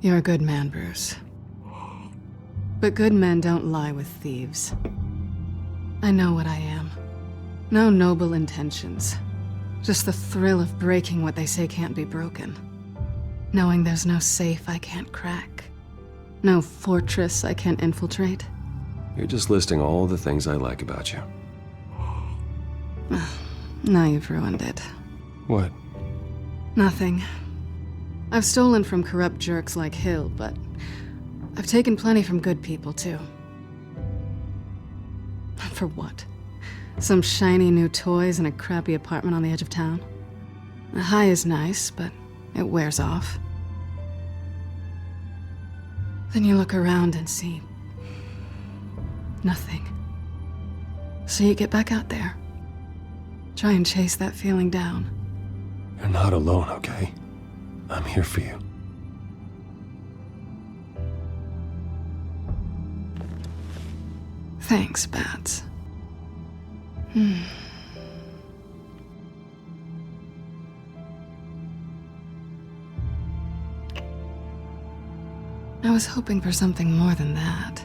You're a good man, Bruce. But good men don't lie with thieves. I know what I am. No noble intentions. Just the thrill of breaking what they say can't be broken. Knowing there's no safe I can't crack. No fortress I can't infiltrate. You're just listing all the things I like about you. Now you've ruined it. What? Nothing. I've stolen from corrupt jerks like Hill, but I've taken plenty from good people, too. For what? Some shiny new toys and a crappy apartment on the edge of town? The high is nice, but it wears off. Then you look around and see nothing. So you get back out there. Try and chase that feeling down. You're not alone, okay? I'm here for you. Thanks, Bats. I was hoping for something more than that.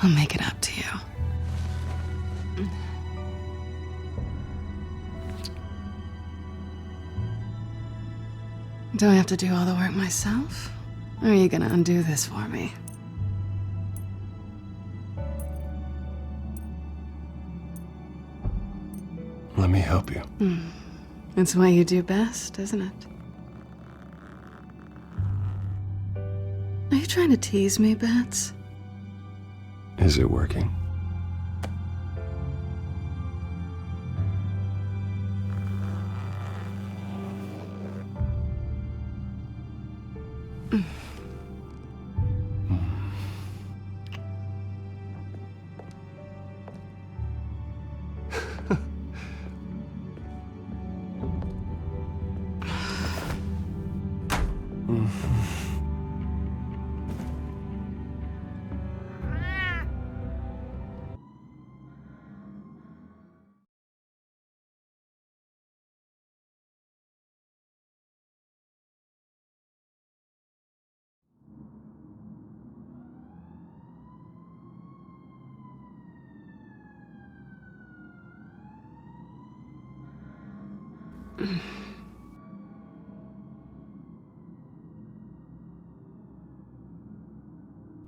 I'll make it up to you. Do I have to do all the work myself? Or are you gonna undo this for me? Let me help you. It's what you do best, isn't it? Are you trying to tease me, Bats? Is it working?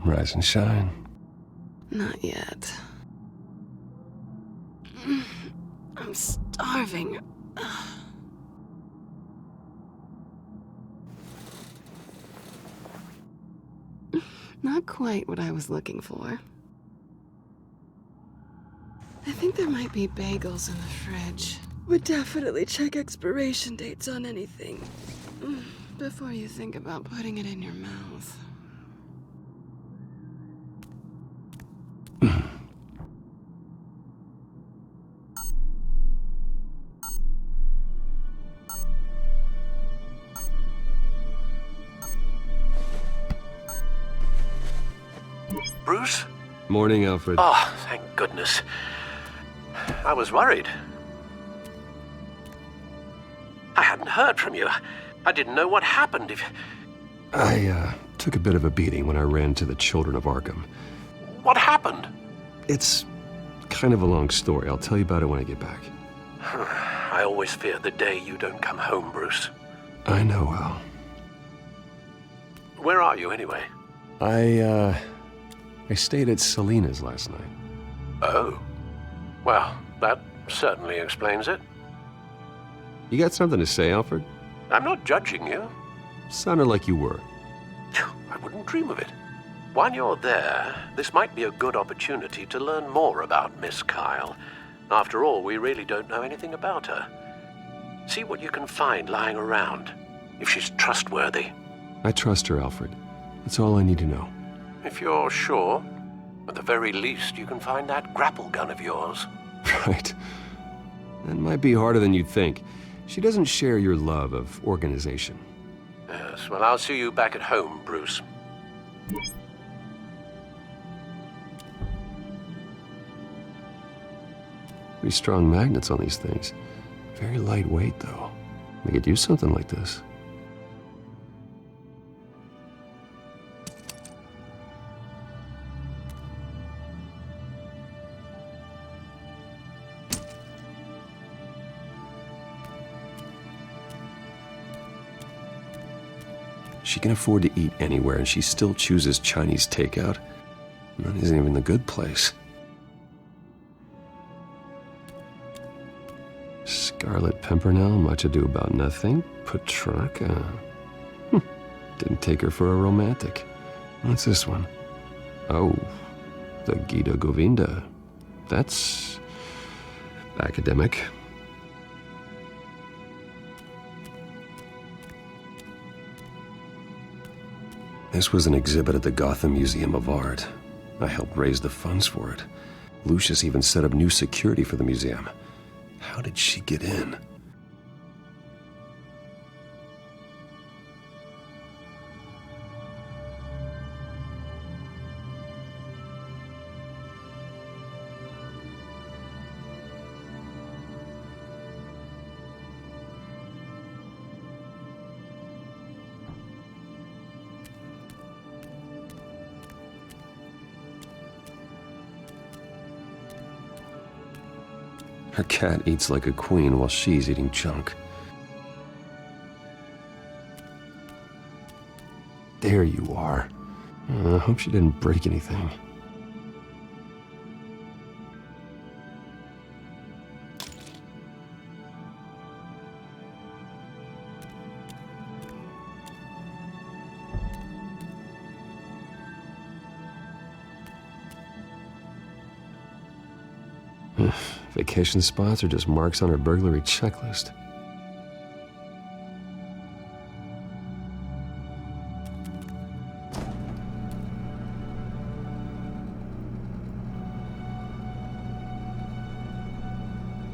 Rise and shine. Not yet. I'm starving. Not quite what I was looking for. I think there might be bagels in the fridge. Would definitely check expiration dates on anything before you think about putting it in your mouth. Bruce? Morning, Alfred. Oh, thank goodness. I was worried. I hadn't heard from you. I didn't know what happened. I took a bit of a beating when I ran to the Children of Arkham. What happened? It's kind of a long story. I'll tell you about it when I get back. I always fear the day you don't come home, Bruce. I know, Al. Where are you, anyway? I stayed at Selena's last night. Oh. Well, that certainly explains it. You got something to say, Alfred? I'm not judging you. Sounded like you were. I wouldn't dream of it. While you're there, this might be a good opportunity to learn more about Miss Kyle. After all, we really don't know anything about her. See what you can find lying around, if she's trustworthy. I trust her, Alfred. That's all I need to know. If you're sure, at the very least, you can find that grapple gun of yours. Right. That might be harder than you'd think. She doesn't share your love of organization. Yes, well, I'll see you back at home, Bruce. Pretty strong magnets on these things. Very lightweight, though. They could use something like this. She can afford to eat anywhere, and she still chooses Chinese takeout. That isn't even the good place. Scarlet Pimpernel, Much Ado About Nothing, Petrarca. Didn't take her for a romantic. What's this one? Oh, the Gita Govinda. That's academic. This was an exhibit at the Gotham Museum of Art. I helped raise the funds for it. Lucius even set up new security for the museum. How did she get in? Her cat eats like a queen while she's eating junk. There you are. I hope she didn't break anything. Vacation spots are just marks on her burglary checklist.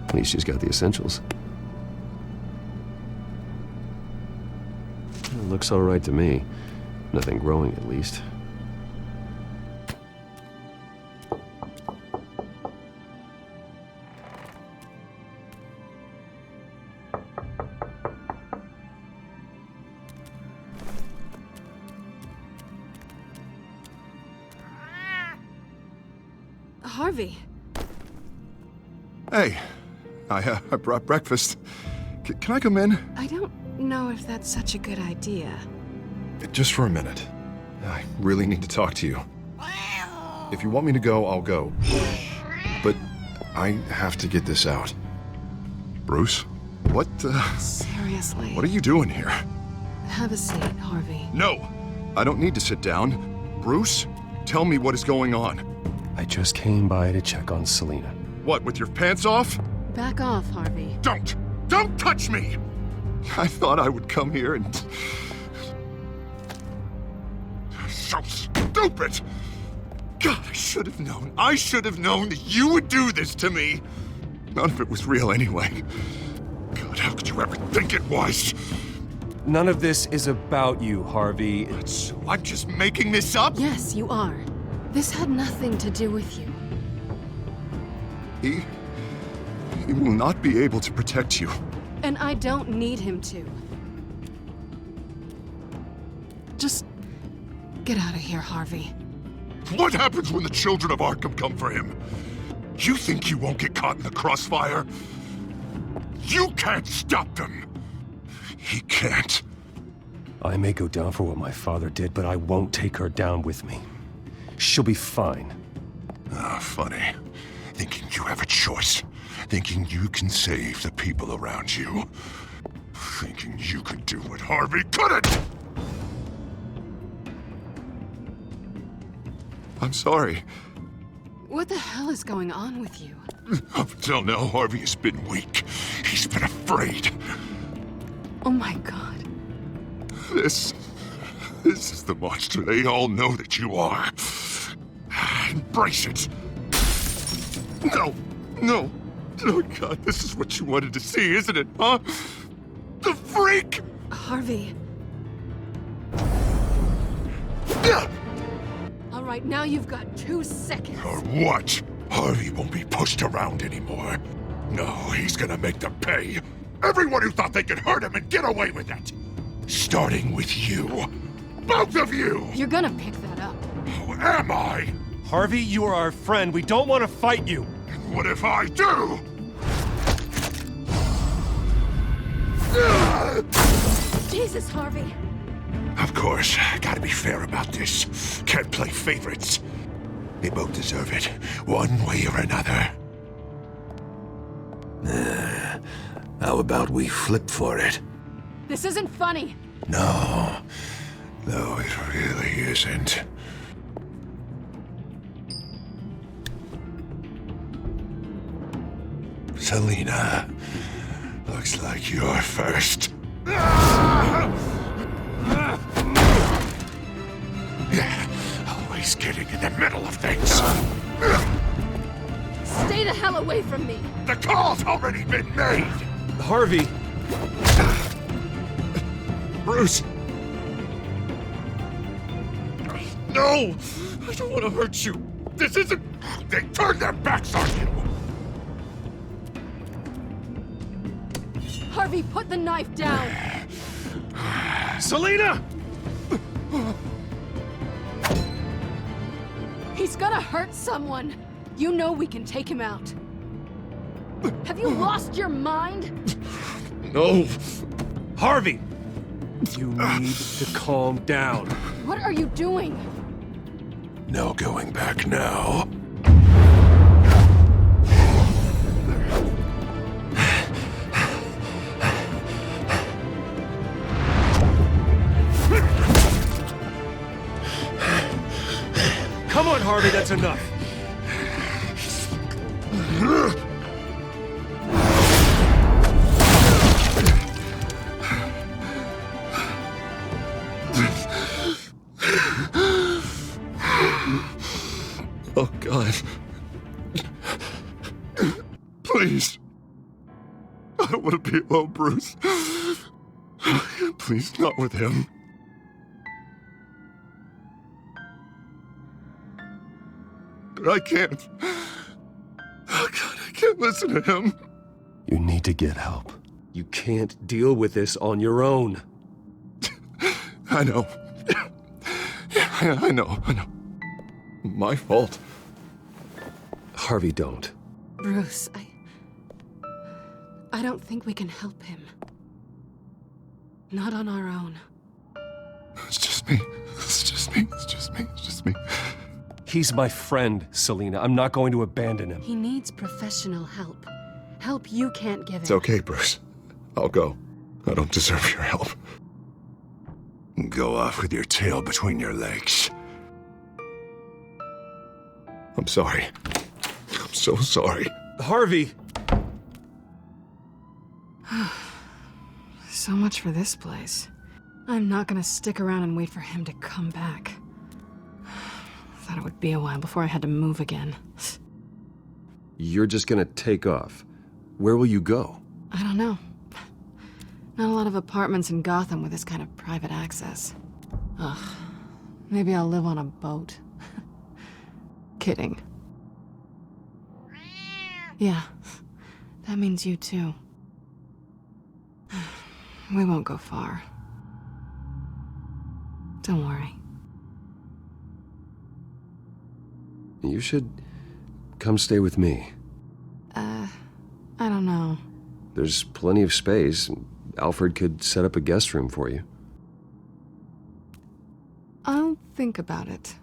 At least she's got the essentials. It looks all right to me. Nothing growing, at least. Harvey. Hey, I brought breakfast. Can I come in? I don't know if that's such a good idea. Just for a minute. I really need to talk to you. If you want me to go, I'll go. But I have to get this out. Bruce? What, Seriously. What are you doing here? Have a seat, Harvey. No! I don't need to sit down. Bruce, tell me what is going on. I just came by to check on Selina. What, with your pants off? Back off, Harvey. Don't! Don't touch me! I thought I would come here and... So stupid! God, I should have known. I should have known that you would do this to me. None of it was real anyway. God, how could you ever think it was? None of this is about you, Harvey. So I'm just making this up? Yes, you are. This had nothing to do with you. He will not be able to protect you. And I don't need him to. Just get out of here, Harvey. What happens when the children of Arkham come for him? You think you won't get caught in the crossfire? You can't stop them! He can't. I may go down for what my father did, but I won't take her down with me. She'll be fine. Ah, funny. Thinking you have a choice. Thinking you can save the people around you. Thinking you can do what Harvey couldn't! I'm sorry. What the hell is going on with you? Up until now, Harvey has been weak. He's been afraid. Oh my God. This is the monster they all know that you are. Embrace it. No, no. Oh God, this is what you wanted to see, isn't it, huh? The freak! Harvey. All right, now you've got 2 seconds. Or what? Harvey won't be pushed around anymore. No, he's gonna make them pay. Everyone who thought they could hurt him and get away with it. Starting with you. Both of you! You're gonna pick that up. Who am I? Harvey, you are our friend. We don't want to fight you. And what if I do? Jesus, Harvey. Of course, gotta be fair about this. Can't play favorites. They both deserve it, one way or another. How about we flip for it? This isn't funny. No, it really isn't. Selina, looks like you're first. Always getting in the middle of things. Stay the hell away from me. The call's already been made. Harvey. Bruce. No, I don't want to hurt you. This isn't... They turned their backs on you. Harvey, put the knife down. Selina! He's gonna hurt someone. You know we can take him out. Have you lost your mind? No! Harvey! You need to calm down. What are you doing? No going back now. Come on, Harvey, that's enough. Oh, God. Please. I don't want to be alone, Bruce. Please, not with him. I can't. Oh, God, I can't listen to him. You need to get help. You can't deal with this on your own. I know. Yeah, I know. My fault. Harvey, don't. Bruce, I don't think we can help him. Not on our own. It's just me. He's my friend, Selina. I'm not going to abandon him. He needs professional help. Help you can't give him. It's okay, Bruce. I'll go. I don't deserve your help. Go off with your tail between your legs. I'm sorry. I'm so sorry. Harvey! So much for this place. I'm not gonna stick around and wait for him to come back. Thought it would be a while before I had to move again. You're just gonna take off. Where will you go? I don't know. Not a lot of apartments in Gotham with this kind of private access. Ugh. Maybe I'll live on a boat. Kidding. Yeah. That means you too. We won't go far. Don't worry. You should come stay with me. I don't know. There's plenty of space. Alfred could set up a guest room for you. I'll think about it.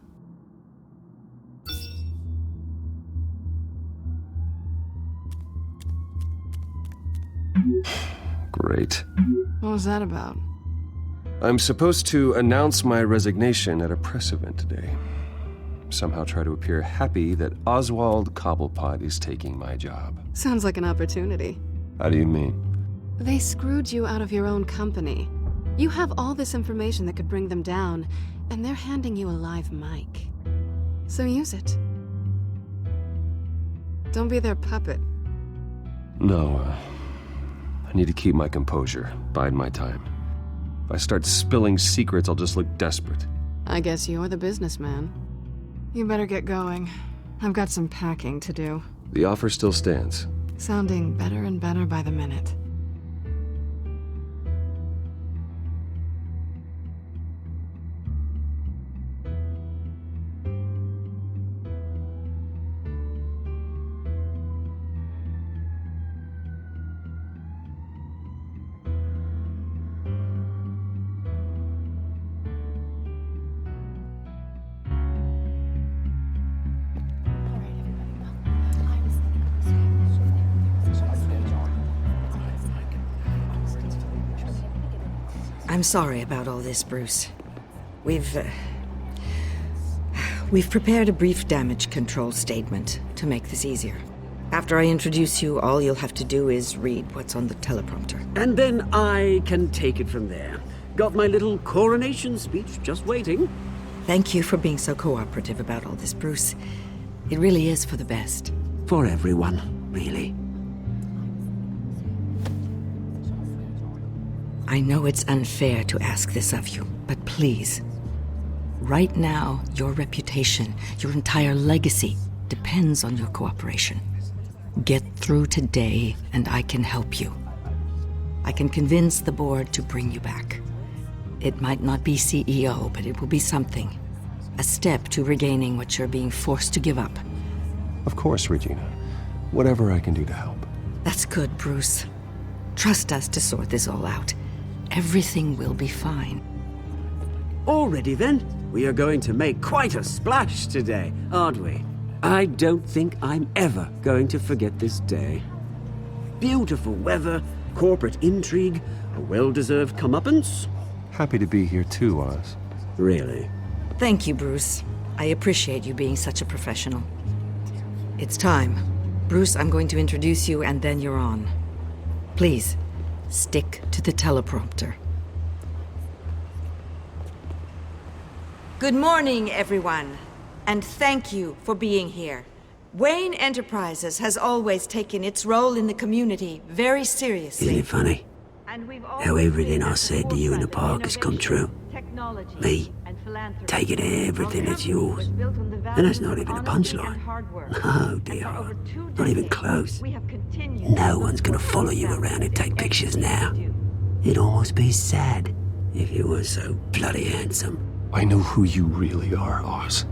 Great. What was that about? I'm supposed to announce my resignation at a press event today. Somehow try to appear happy that Oswald Cobblepot is taking my job. Sounds like an opportunity. How do you mean? They screwed you out of your own company. You have all this information that could bring them down, and they're handing you a live mic. So use it. Don't be their puppet. No, I need to keep my composure, bide my time. If I start spilling secrets, I'll just look desperate. I guess you're the businessman. You better get going. I've got some packing to do. The offer still stands. Sounding better and better by the minute. I'm sorry about all this, Bruce. We've prepared a brief damage control statement to make this easier. After I introduce you, all you'll have to do is read what's on the teleprompter. And then I can take it from there. Got my little coronation speech just waiting. Thank you for being so cooperative about all this, Bruce. It really is for the best. For everyone, really. I know it's unfair to ask this of you, but please. Right now, your reputation, your entire legacy, depends on your cooperation. Get through today, and I can help you. I can convince the board to bring you back. It might not be CEO, but it will be something. A step to regaining what you're being forced to give up. Of course, Regina. Whatever I can do to help. That's good, Bruce. Trust us to sort this all out. Everything will be fine. Already then, we are going to make quite a splash today, aren't we? I don't think I'm ever going to forget this day. Beautiful weather, corporate intrigue, a well-deserved comeuppance. Happy to be here too, Oz. Really? Thank you, Bruce. I appreciate you being such a professional. It's time. Bruce, I'm going to introduce you and then you're on. Please, stick to the teleprompter. Good morning, everyone, and thank you for being here. Wayne Enterprises has always taken its role in the community very seriously. Isn't it funny? How everything I said to you in the park has come true. Me, taking everything that's yours. And that's not even a punchline. Oh dear, not even close. No one's gonna follow you around and take pictures now. It'd almost be sad if you were so bloody handsome. I know who you really are, Oz.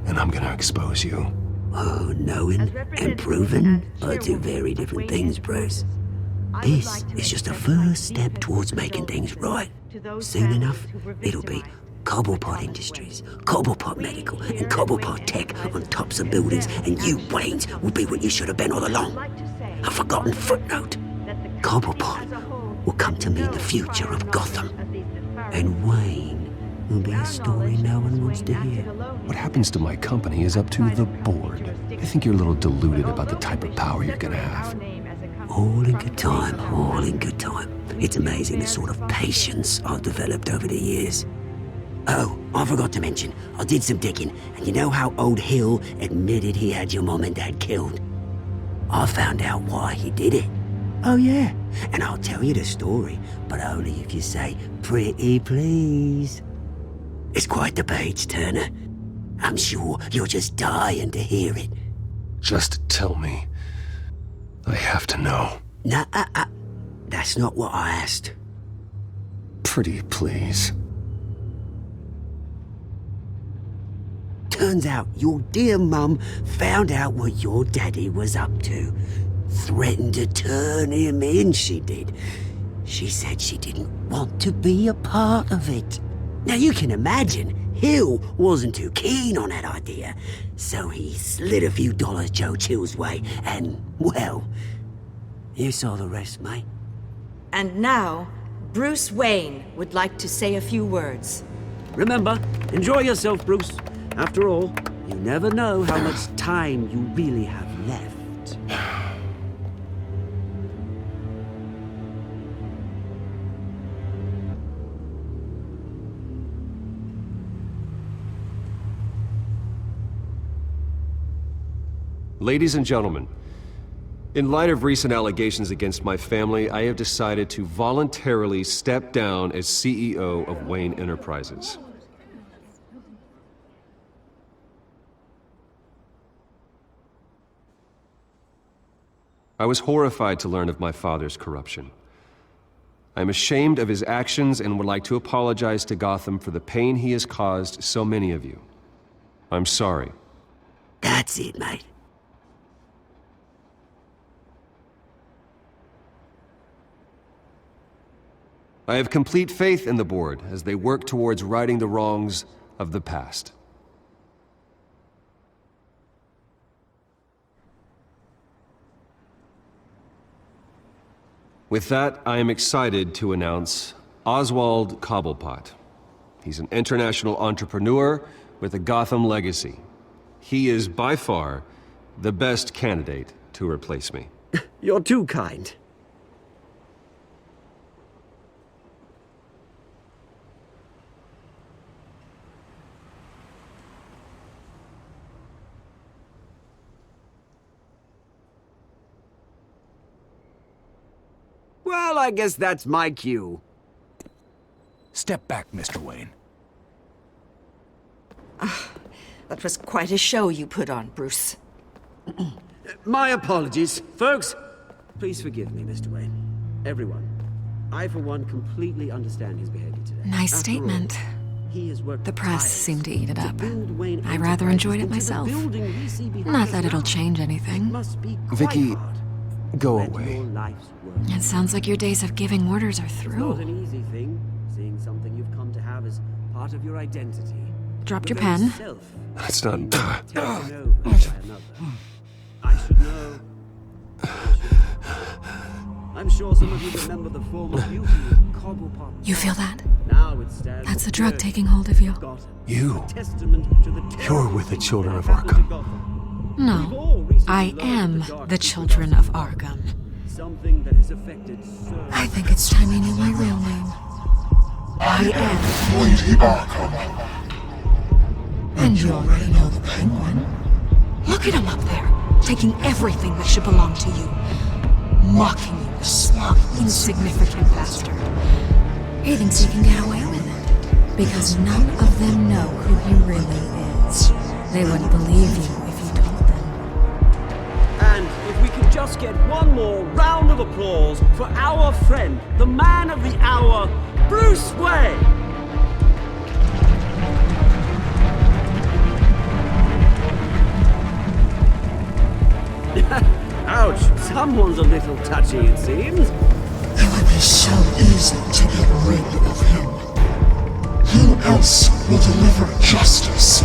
And I'm gonna expose you. Oh, knowing and proving are two very different things, Bruce. This is just a first step towards making things right. Soon enough, it'll be Cobblepot Industries, Cobblepot Medical, and Cobblepot Tech on tops of buildings, and you, Waynes, will be what you should have been all along. A forgotten footnote. Cobblepot will come to mean the future of Gotham. And Wayne will be a story no one wants to hear. What happens to my company is up to the board. I think you're a little deluded about the type of power you're gonna have. All in good time, all in good time. It's amazing the sort of patience I've developed over the years. Oh, I forgot to mention, I did some digging, and you know how old Hill admitted he had your mom and dad killed? I found out why he did it. Oh yeah, and I'll tell you the story, but only if you say, pretty please. It's quite the page turner. I'm sure you're just dying to hear it. Just tell me. I have to know. Nah, that's not what I asked. Pretty please. Turns out your dear mum found out what your daddy was up to. Threatened to turn him in, she did. She said she didn't want to be a part of it. Now you can imagine, Hill wasn't too keen on that idea. So he slid a few dollars Joe Chill's way, and, well, you saw the rest, mate. And now, Bruce Wayne would like to say a few words. Remember, enjoy yourself, Bruce. After all, you never know how much time you really have left. Ladies and gentlemen, in light of recent allegations against my family, I have decided to voluntarily step down as CEO of Wayne Enterprises. I was horrified to learn of my father's corruption. I am ashamed of his actions and would like to apologize to Gotham for the pain he has caused so many of you. I'm sorry. That's it, mate. I have complete faith in the board as they work towards righting the wrongs of the past. With that, I am excited to announce Oswald Cobblepot. He's an international entrepreneur with a Gotham legacy. He is by far the best candidate to replace me. You're too kind. Well, I guess that's my cue. Step back, Mr. Wayne. That was quite a show you put on, Bruce. My apologies. Folks, please forgive me, Mr. Wayne. Everyone. I, for one, completely understand his behavior today. Nice After statement. all, he has worked The press tirelessly seemed to eat it up. build Wayne I rather Enterprises enjoyed it into the myself. building we see behind Not us that it'll now. change anything. It must be quite Vicky, hard. Go away. It sounds like your days of giving orders are It's through. not an easy thing, seeing something you've come to have as part of your identity. Dropped your pen. That's not... I should know. I'm sure some of you remember the former beauty of Cobblepot. You feel that? Now it stands That's the drug taking hold of you. You. Testament to the You're with the children of Arkham. No, I am the children of Arkham. Something that has affected so I think it's time you knew my real name. I am Lady Arkham. And you already know the Penguin. Look at him up there, taking everything that should belong to you. Mocking you, a smug, insignificant bastard. He thinks he can get away with it. Because none of them know who he really is. They wouldn't believe you if you told them. And if we could just get one more round of applause for our friend, the man of the hour, Bruce Wayne! Ouch, someone's a little touchy, it seems. It would be so easy to get rid of him. Who else will deliver justice?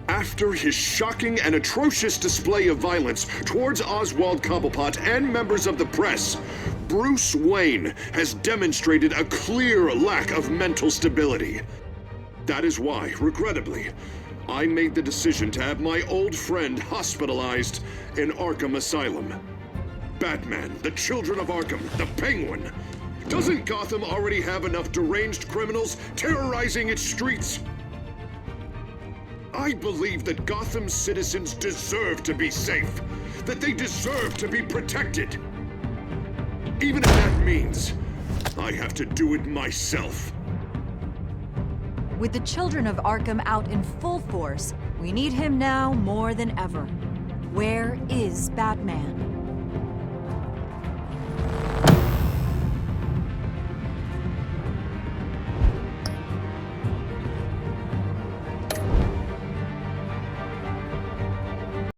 After his shocking and atrocious display of violence towards Oswald Cobblepot and members of the press, Bruce Wayne has demonstrated a clear lack of mental stability. That is why, regrettably, I made the decision to have my old friend hospitalized in Arkham Asylum. Batman, the Children of Arkham, the Penguin. Doesn't Gotham already have enough deranged criminals terrorizing its streets? I believe that Gotham's citizens deserve to be safe, that they deserve to be protected. Even if that means I have to do it myself. With the Children of Arkham out in full force, we need him now more than ever. Where is Batman?